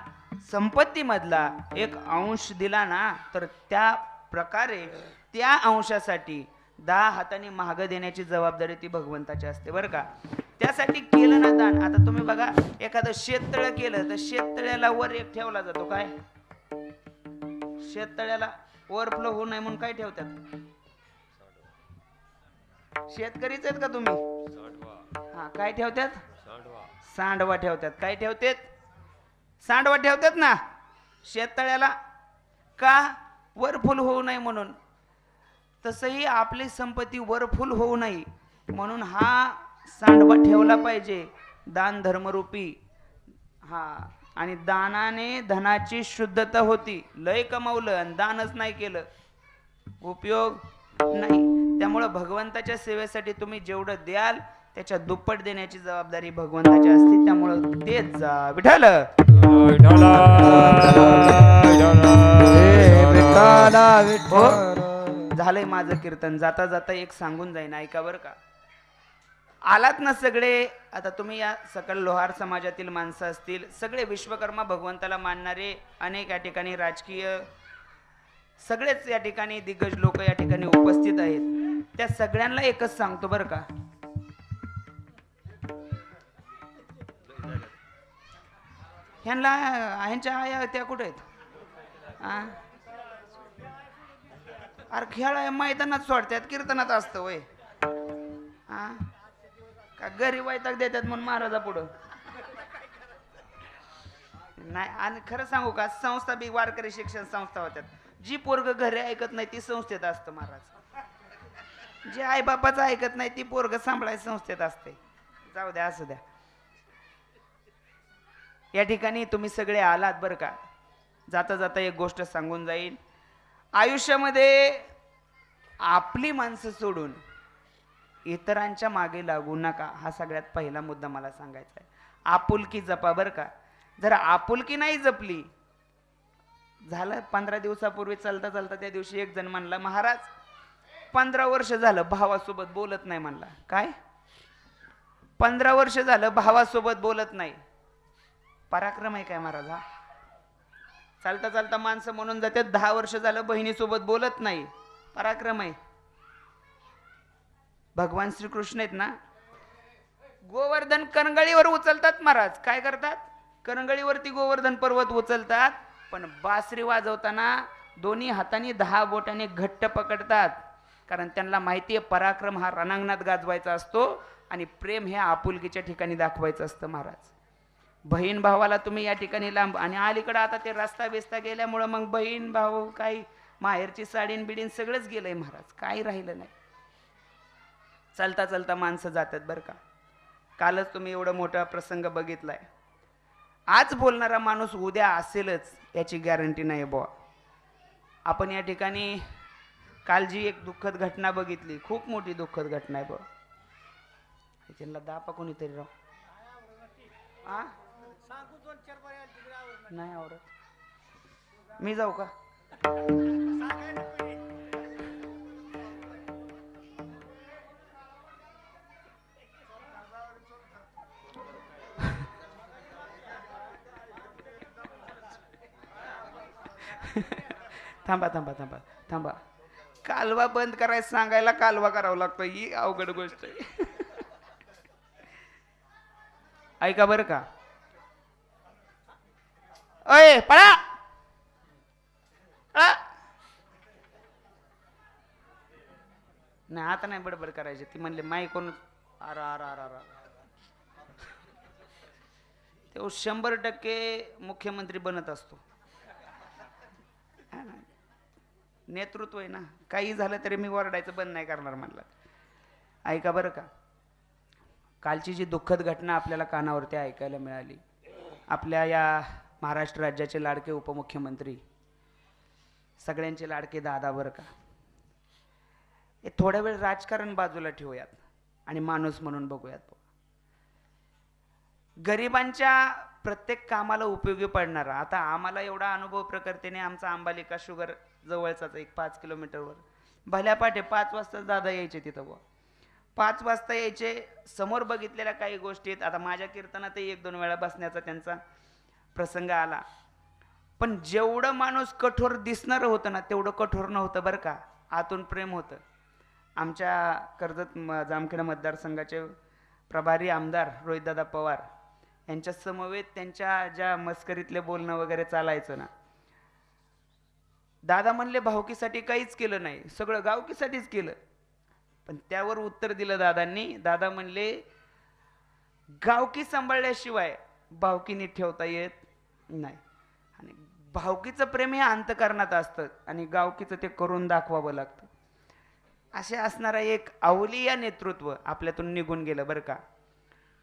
संपत्तीमधला एक अंश दिला ना, तर त्या प्रकारे त्या अंशासाठी 10 हातांनी महाग देण्याची जबाबदारी ती भगवंताची असते बरं का. त्यासाठी केलं ना दान. आता तुम्ही बघा, एखादं शेततळ केलं तर शेततळ्याला वर एक ठेवला जातो. काय? शेततळ्याला ओव्हरफ्लो होऊ नये म्हणून काय ठेवतात? शेतकरीच आहेत का तुम्ही? हा, काय ठेवतात? सांडवा ठेवतात. काय ठेवतात? सांडवा ठेवतात ना शेततळ्याला. का? वरफुल होऊ नये म्हणून. तसंही आपली संपत्ती वरफुल होऊ नये म्हणून हा सांडवा ठेवला पाहिजे, दान धर्मरूपी. हा, आणि दानाने धनाची शुद्धता होती. लय कमावलं आणि दानच नाही केलं, उपयोग नाही. त्यामुळं भगवंताच्या सेवेसाठी तुम्ही जेवढं द्याल त्याच्या दुप्पट देण्याची जबाबदारी भगवंताची असते. त्यामुळं तेच जा. विठ्ठल झालंय माझं कीर्तन. जाता जाता एक सांगून जाईन, ऐका बरं का. आलात ना सगळे. आता तुम्ही या सकल लोहार समाजातील माणसं असतील, सगळे विश्वकर्मा भगवंताला मानणारे, अनेक या ठिकाणी राजकीय सगळेच या ठिकाणी दिग्गज लोक या ठिकाणी उपस्थित आहेत. त्या सगळ्यांना एकच सांगतो बरं का, ह्यांच्या आया त्या कुठे आहेत? अरे खेळा मैदानात सोडतात, कीर्तनात असतं वय. का घरी वैताग देतात म्हणून महाराजा पुढं नाही. आणि खरं सांगू का, संस्था बी वारकरी शिक्षण संस्था होत्यात. जी पोरग घरी ऐकत नाही ती संस्थेत असतं महाराज. जे आई बापाचं ऐकत नाही ती पोरग सांभाळायची संस्थेत असते. जाऊ द्या, असू द्या. या ठिकाणी तुम्ही सगळे आलात बरं का. जाता जाता एक गोष्ट सांगून जाईल. आयुष्यामध्ये आपली माणसं सोडून इतरांच्या मागे लागू नका, हा सगळ्यात पहिला मुद्दा मला सांगायचा आहे. आपुलकी जपा बरं का. जर आपुलकी नाही जपली, झालं 15 दिवसापूर्वी चालता चालता त्या दिवशी एक जण म्हणला, महाराज 15 वर्ष झालं भावासोबत बोलत नाही. म्हणला काय? 15 वर्ष झालं भावासोबत बोलत नाही. पराक्रम आहे काय महाराज हा? चालता चालता माणसं म्हणून जातात 10 वर्ष झालं बहिणीसोबत बोलत नाही. पराक्रम आहे. भगवान श्रीकृष्ण आहेत ना, गोवर्धन करंगळीवर उचलतात महाराज. काय करतात? करंगळीवरती गोवर्धन पर्वत उचलतात, पण बासरी वाजवताना दोन्ही हाताने 10 बोटाने घट्ट पकडतात. कारण त्यांना माहिती आहे पराक्रम हा रणांगणात गाजवायचा असतो आणि प्रेम हे आपुलकीच्या ठिकाणी दाखवायचं असतं महाराज. बहीण भावाला तुम्ही या ठिकाणी लांब, आणि अलीकडं आता ते रस्ता बिस्ता गेल्यामुळं मग बहीण भाऊ काही माहेरची साडीन बिडीन सगळंच गेलंय महाराज, काही राहिलं नाही. चालता चालता माणसं जातात बरं का. कालच तुम्ही एवढा मोठा प्रसंग बघितलाय. आज बोलणारा माणूस उद्या असेलच याची गॅरंटी नाही बुवा. आपण या ठिकाणी काल जी एक दुःखद घटना बघितली, खूप मोठी दुःखद घटना आहे बुवा. त्यांना दापा कोणीतरी राव. नाही आवडत, मी जाऊ का? थांबा थांबा थांबा थांबा. कालवा बंद करायचं सांगायला कालवा करावा लागतो, ही अवघड गोष्ट आहे. ऐका बरं का. अय पळा नाही, आता नाही बडबड करायची. ती म्हणले माई कोण आर आर आर आर. तो 100% मुख्यमंत्री बनत असतो. नेतृत्व आहे ना, काही झालं तरी मी ओरडायचं बंद नाही करणार म्हणलं. ऐका बरं का. कालची जी दुःखद घटना आपल्याला कानावरती ऐकायला मिळाली, आपल्या या महाराष्ट्र राज्याचे लाडके उपमुख्यमंत्री, सगळ्यांचे लाडके दादा बरं का, हे थोड्या वेळ राजकारण बाजूला ठेवूयात आणि माणूस म्हणून बघूयात. गरिबांच्या प्रत्येक कामाला उपयोगी पडणारा. आता आम्हाला एवढा अनुभव प्रकर्तेने आमचा अंबालिका शुगर जवळचाच, एक 5 किलोमीटरवर, भल्यापाठे 5 वाजता दादा यायचे तिथं बुवा. 5 वाजता यायचे. समोर बघितलेल्या काही गोष्टीत, आता माझ्या कीर्तनातही 1-2 वेळा बसण्याचा त्यांचा प्रसंग आला, पण जेवढं माणूस कठोर दिसणार होतं ना तेवढं कठोर नव्हतं बरं का. आतून प्रेम होतं. आमच्या कर्जत जामखेड मतदारसंघाचे प्रभारी आमदार रोहितदादा पवार यांच्या समवेत त्यांच्या ज्या मस्करीतले बोलणं वगैरे चालायचं ना, दादा म्हणले भावकीसाठी काहीच केलं नाही, सगळं गावकीसाठीच केलं. पण त्यावर उत्तर दिलं दादांनी. दादा म्हणले गावकी सांभाळल्याशिवाय भावकी नीट ठेवता येत नाही, आणि भावकीचं प्रेम हे अंतकरणात असतं आणि गावकीचं ते करून दाखवावं लागतं. असे असणारा एक अवलिया नेतृत्व आपल्यातून निघून गेलं बरं का.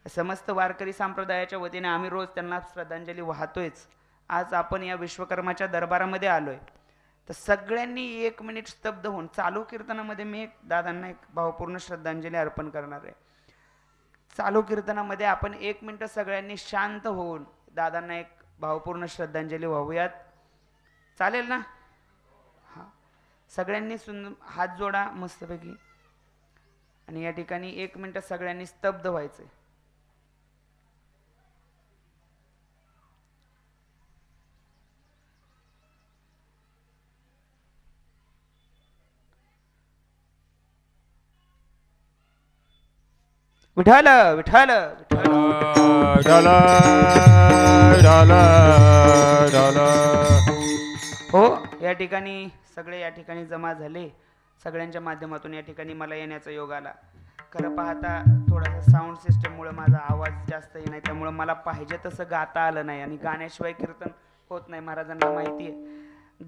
समस्त वारकरी संप्रदायाच्या वतीने आम्ही रोज त्यांना श्रद्धांजली वाहतोयच. आज आपण या विश्वकर्माच्या दरबारामध्ये आलोय, तर सगळ्यांनी 1 मिनिट स्तब्ध होऊन, चालू कीर्तनामध्ये मी दादांना एक भावपूर्ण श्रद्धांजली अर्पण करणार आहे. चालू कीर्तनामध्ये आपण 1 मिनिट सगळ्यांनी शांत होऊन दादांना एक भावपूर्ण श्रद्धांजली वाहूयात. चालेल ना? हां, सगळ्यांनी हात जोडा मस्तपैकी. आणि या ठिकाणी 1 मिनिट सगळ्यांनी स्तब्ध व्हायचंय. विठाल विठाल विठाल. विठाला विठाला विठाला. हो, या ठिकाणी सगळे या ठिकाणी जमा झाले. सगळ्यांच्या माध्यमातून या ठिकाणी मला येण्याचा योग आला. खरं पाहता थोडासा साऊंड सिस्टममुळे माझा आवाज जास्त नाही, त्यामुळे मला पाहिजे तसं गाता आलं नाही आणि गाण्याशिवाय कीर्तन होत नाही. महाराजांना माहिती आहे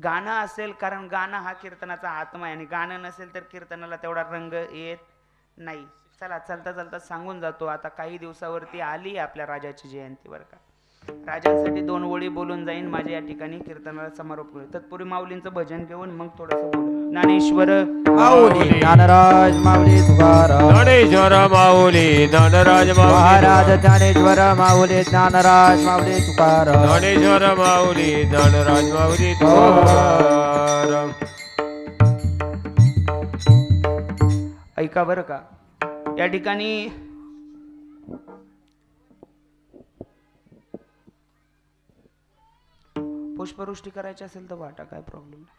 गाणं असेल, कारण गाणं हा कीर्तनाचा आत्मा आहे आणि गाणं नसेल तर कीर्तनाला तेवढा रंग येत नाही. चला चालता चालता सांगून जातो. आता काही दिवसावरती आली आपल्या राजाची जयंती बरं का. राजांसाठी 2 ओळी बोलून जाईन. माझ्या या ठिकाणी कीर्तनाला समारोप करू. तत्पूर्वी माऊलींचं भजन घेऊन मग थोडंसं बोलू. ज्ञानेश्वर माऊली ज्ञानराज माऊली तुकाराम. ज्ञानेश्वर माऊली ज्ञानराज महाराज ज्ञानेश्वर माऊली ज्ञानराज माऊली तुकाराम. ज्ञानेश्वर माऊली ज्ञानराज माऊली तुकाराम. ऐका बरं का. या ठिकाणी पुष्पवृष्टी करायची असेल तर वाटा, काय प्रॉब्लेम नाही.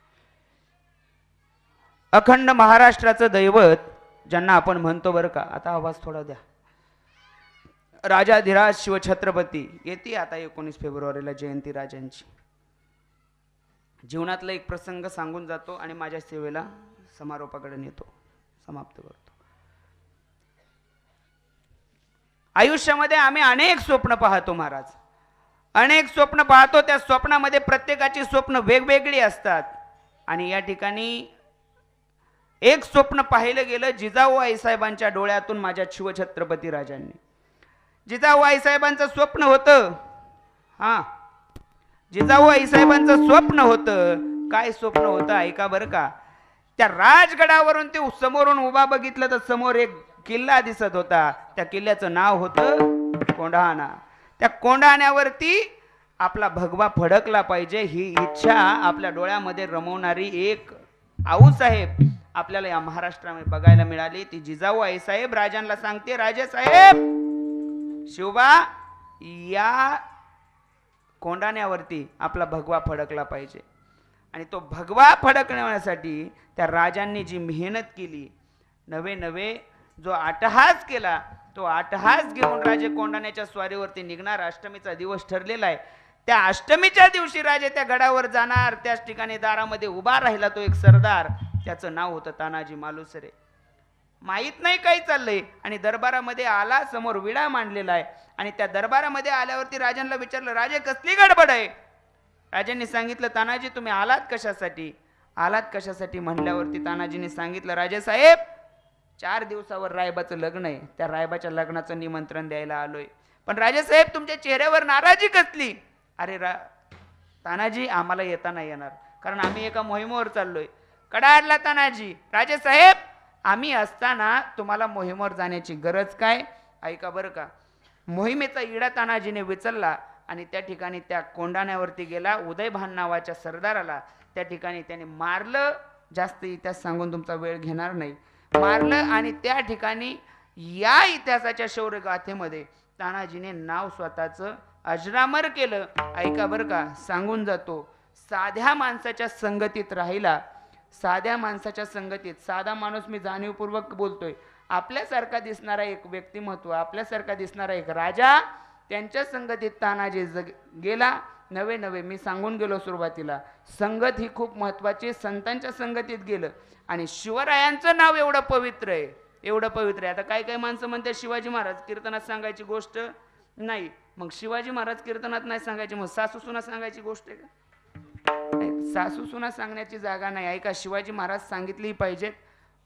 अखंड महाराष्ट्राचं दैवत ज्यांना आपण म्हणतो बरं का. आता आवाज थोडा द्या. राजाधिराज शिवछत्रपती येते आता 19 फेब्रुवारीला जयंती राजांची. जीवनातला एक प्रसंग सांगून जातो आणि माझ्या सेवेला समारोपाकडे नेतो, समाप्त करतो. आयुष्यामध्ये आम्ही अनेक स्वप्न पाहतो महाराज, अनेक स्वप्न पाहतो. त्या स्वप्नामध्ये प्रत्येकाची स्वप्न वेगवेगळी असतात. आणि या ठिकाणी एक स्वप्न पाहिलं गेलं जिजाऊ आईसाहेबांच्या डोळ्यातून माझ्या शिवछत्रपती राजांनी. जिजाऊ आईसाहेबांचं स्वप्न होतं, हा जिजाऊ आईसाहेबांचं स्वप्न होतं. काय स्वप्न होतं ऐका बरं का. त्या राजगडावरून ते समोरून उभा बघितलं तर समोर एक किल्ला दिसत होता. त्या किल्ल्याचं नाव होतं कोंढाणा. त्या कोंढाण्यावरती आपला भगवा फडकला पाहिजे ही इच्छा आपल्या डोळ्यामध्ये रमवणारी एक आऊसाहेब आपल्याला या महाराष्ट्रामध्ये बघायला मिळाली. ती जिजाऊ आईसाहेब राजांना सांगते, राजेसाहेब शिवबा या कोंढाण्यावरती आपला भगवा फडकला पाहिजे. आणि तो भगवा फडकण्यासाठी त्या राजांनी जी मेहनत केली, नवे नवे जो अट्टहास केला, तो अट्टहास घेऊन राजे कोंढाण्याच्या स्वारीवरती निघणार. अष्टमीचा दिवस ठरलेला आहे. त्या अष्टमीच्या दिवशी राजे त्या गडावर जाणार. त्याच ठिकाणी दारामध्ये उभा राहिला तो एक सरदार, त्याचं नाव होतं तानाजी मालुसरे. माहित नाही काही चाललंय आणि दरबारामध्ये आला. समोर विडा मांडलेला आहे आणि त्या दरबारामध्ये आल्यावरती राजांना विचारलं, राजे कसली गडबड आहे. राजांनी सांगितलं, तानाजी तुम्ही आलात कशासाठी, आलात कशासाठी म्हणल्यावरती तानाजीने सांगितलं, राजेसाहेब 4 दिवसावर रायबाचं लग्न आहे, त्या रायबाच्या लग्नाचं निमंत्रण द्यायला आलोय. पण राजेसाहेब तुमच्या चेहऱ्यावर नाराजी कसली. अरे तानाजी आम्हाला येता नाही येणार, कारण आम्ही एका मोहिमेवर चाललोय. कडाडला तानाजी, राजेसाहेब आम्ही असताना तुम्हाला मोहिमेवर जाण्याची गरज काय. ऐका बरं का. मोहिमेचा इडा तानाजीने विचलला आणि त्या ठिकाणी त्या कोंढाण्यावरती गेला. उदयभान नावाच्या सरदाराला त्या ठिकाणी त्याने मारलं. जास्त इतिहास सांगून तुमचा वेळ घेणार नाही. मारलं आणि त्या ठिकाणी या इतिहासाच्या शौर्यगाथेमध्ये तानाजीने नाव स्वतःचं अजरामर केलं. ऐका बरं का, सांगून जातो. साध्या माणसाच्या संगतीत राहिला, साध्या माणसाच्या संगतीत. साधा माणूस मी जाणीवपूर्वक बोलतोय. आपल्यासारखा दिसणारा एक व्यक्तिमत्व, आपल्यासारखा दिसणारा एक राजा, त्यांच्या संगतीत तानाजी गेला. नवे नवे मी सांगून गेलो सुरुवातीला, संगत ही खूप महत्वाची. संतांच्या संगतीत गेलं आणि शिवरायांचं नाव एवढं पवित्र आहे, एवढं पवित्र आहे. आता काही काही माणसं म्हणतात शिवाजी महाराज कीर्तनात सांगायची गोष्ट नाही. मग शिवाजी महाराज कीर्तनात नाही सांगायची, मग सासू सुना सांगायची गोष्ट आहे का. सासू सुना सांगण्याची जागा नाही. ऐका, शिवाजी महाराज सांगितली पाहिजेत.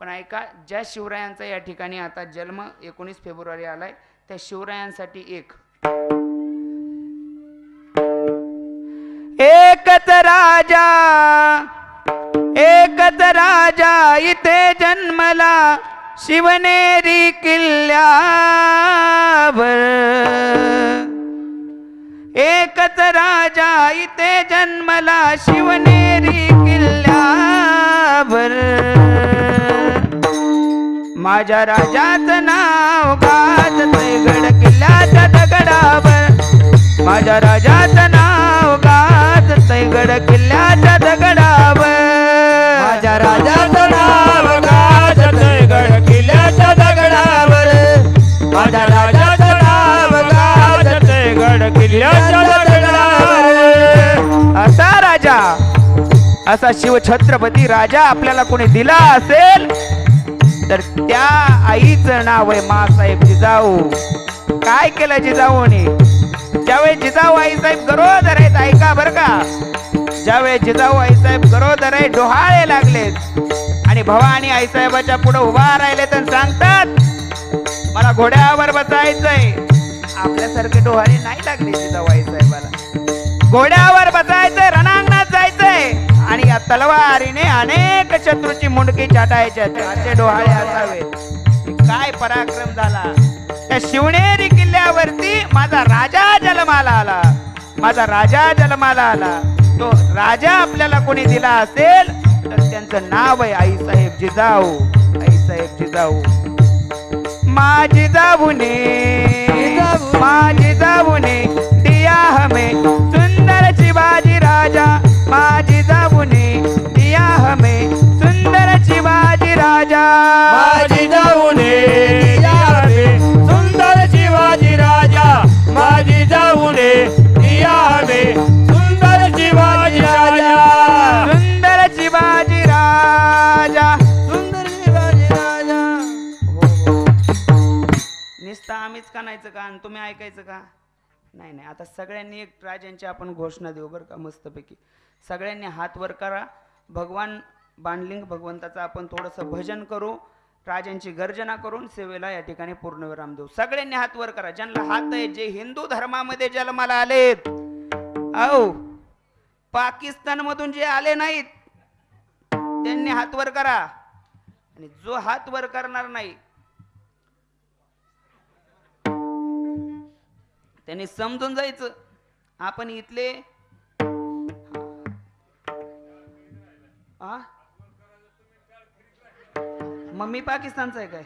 पण ऐका, ज्या शिवरायांचा या ठिकाणी आता जन्म 19 फेब्रुवारी आलाय, त्या शिवरायांसाठी एकच राजा इथे जन्मला शिवनेरी किल्ल्यावर. एकच राजा इथे जन्मला शिवनेरी किल्ल्यावर. माझ्या राजाचं नाव गाजतंय गड किल्ल्याच्या दगडावर माझ्या राजाचं नाव गाजतंय गड किल्ल्याच्या दगडावर माझ्या राजाचं नाव गाजतंय गड किल्ल्याच्या दगडावर माझ्या राजाचं नाव गाजतंय गड किल्ल्याच्या दगडावर असा राजा असा शिवछत्रपती राजा आपल्याला कोणी दिला असेल तर त्या आईचं नाव आहे मासाहेब जिजाऊ. काय केलं जिजाऊने? ज्यावेळेस जिजाऊ आईसाहेब गरोदर आहेत, ऐका बर का, ज्यावेळेस जिजाऊ आईसाहेब गरोदर आहे, डोहाळे लागलेत आणि भवानी आईसाहेबाच्या पुढे उभा राहिले तर सांगतात मला घोड्यावर बसायचंय. आपल्यासारखे डोहाळे नाही लागले जिजाऊ आईसाहेबाला. घोड्यावर बसायचंय, रणांगणात जायचंय आणि या तलवारीने अनेक शत्रूची मुंडकी छाटायच्या. असे डोहाळे असावेत. काय पराक्रम झाला त्या शिवनेरी किल्ल्यावरती. माझा राजा जन्माला आला, माझा राजा जन्माला आला. तो राजा आपल्याला कोणी दिला असेल तर त्यांचं नाव आहे आईसाहेब जिजाऊ. आईसाहेब जिजाऊ. माझी जाऊने माझी जाऊने दिया हमें सुंदर शिवाजी राजा. माझी जाऊने दिया हमें सुंदर शिवाजी राजा. माझी जाऊने दिया हमें सुंदर शिवाजी राजा. माझी जाऊने दिया हमें सुंदर शिवाजी राजा. सुंदर शिवाजी राजा. सुंदर शिवाजी राजा. नुसतं आम्हीच कानायचं का आणि तुम्ही ऐकायचं का? नाही नाही. आता सगळ्यांनी एक राजांची आपण घोषणा देऊ बरं का मस्तपैकी. सगळ्यांनी हात वर करा. भगवान बाणलिंग भगवंताचं आपण थोडंसं भजन करू. राजांची गर्जना करून सेवेला या ठिकाणी पूर्णविराम देऊ. सगळ्यांनी हात वर करा. ज्यांना हात आहे, जे हिंदू धर्मामध्ये जन्माला आलेत, औ पाकिस्तान मधून जे आले नाहीत त्यांनी हात वर करा. आणि जो हात वर करणार नाही त्यांनी समजून जायचं आपण इथले मम्मी पाकिस्तानचं आहे काय?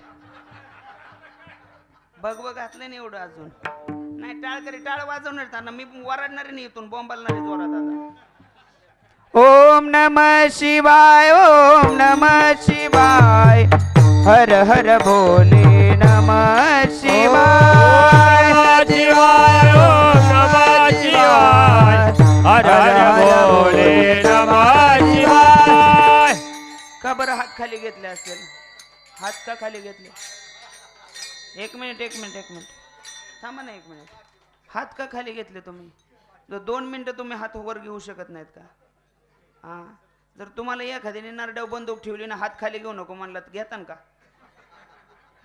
बघ घातलं नाही एवढं अजून. नाही टाळ करी टाळ वाजवणार त्यांना मी वरडणार नाही इथून बोंबालणार जोरात. आता ओम नमः शिवाय ओम नमः शिवाय हर हर भोले नमः शिवाय. शिवाय ओम नमः शिवाय हर हर भोले नमः शिवाय. का बरं हात खाली घेतले असेल? हात का खाली घेतले? एक मिनिट थांबा ना, एक मिनिट. हात का खाली घेतले तुम्ही? जर 2 मिनिटं तुम्ही हात वर घेऊ शकत नाहीत का? हा, जर तुम्हाला एखाद्याने नरड्यावर बंदूक ठेवली ना हात खाली घेऊ नको म्हणलं तर घेता का?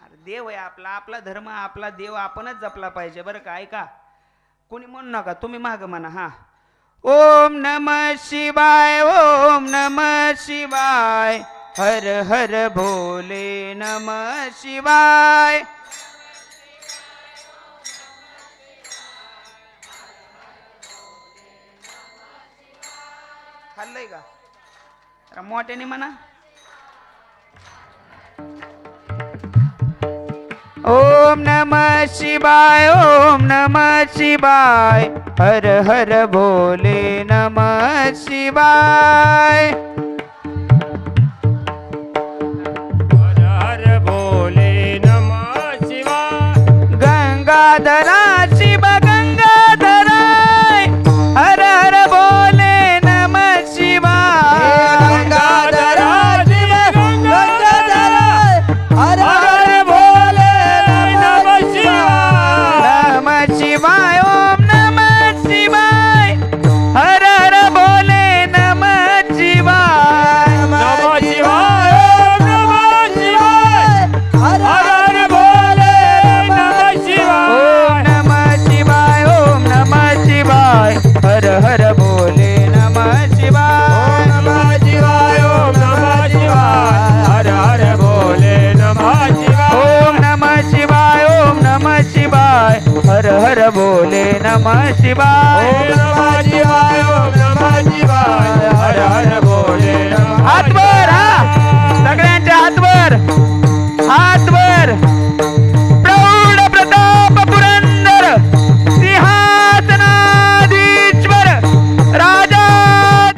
अरे देव आहे आपला, आपला धर्म, आपला देव आपणच जपला पाहिजे बरं का. ऐका, कोणी म्हणू नका, तुम्ही माग म्हणा. हा, ओम नमः शिवाय ओम नमः शिवाय हर हर भोले नमः शिवाय. खाल्लंय का? जरा मोठ्याने म्हणा. ओम नमः शिवाय ओम नमः शिवाय हर हर भोले नमः शिवाय. हर हर भोले नमः शिवाय. गंगाधरा शिव गंगाधरा हर हर भोले नमः शिवाय. गंगाधरा शिव गंगाधरा हर हर भोले नमः शिवाय. नमः शिवाय ओम नमः शिवाय हर हर भोले नमः शिवाय. नमः शिवाय ओम नमः शिवाय हर हर भोले नमः शिवाय. ओम नमः शिवाय ओम नमः शिवाय हर हर भोले नमः शिवाय. नमः शिवाय ओम नमः शिवाय हर हर भोले नमः शिवाय. ओम नमः शिवाय ओम नमः शिवाय हर हर भोले नमः शिवाय. ओम नमः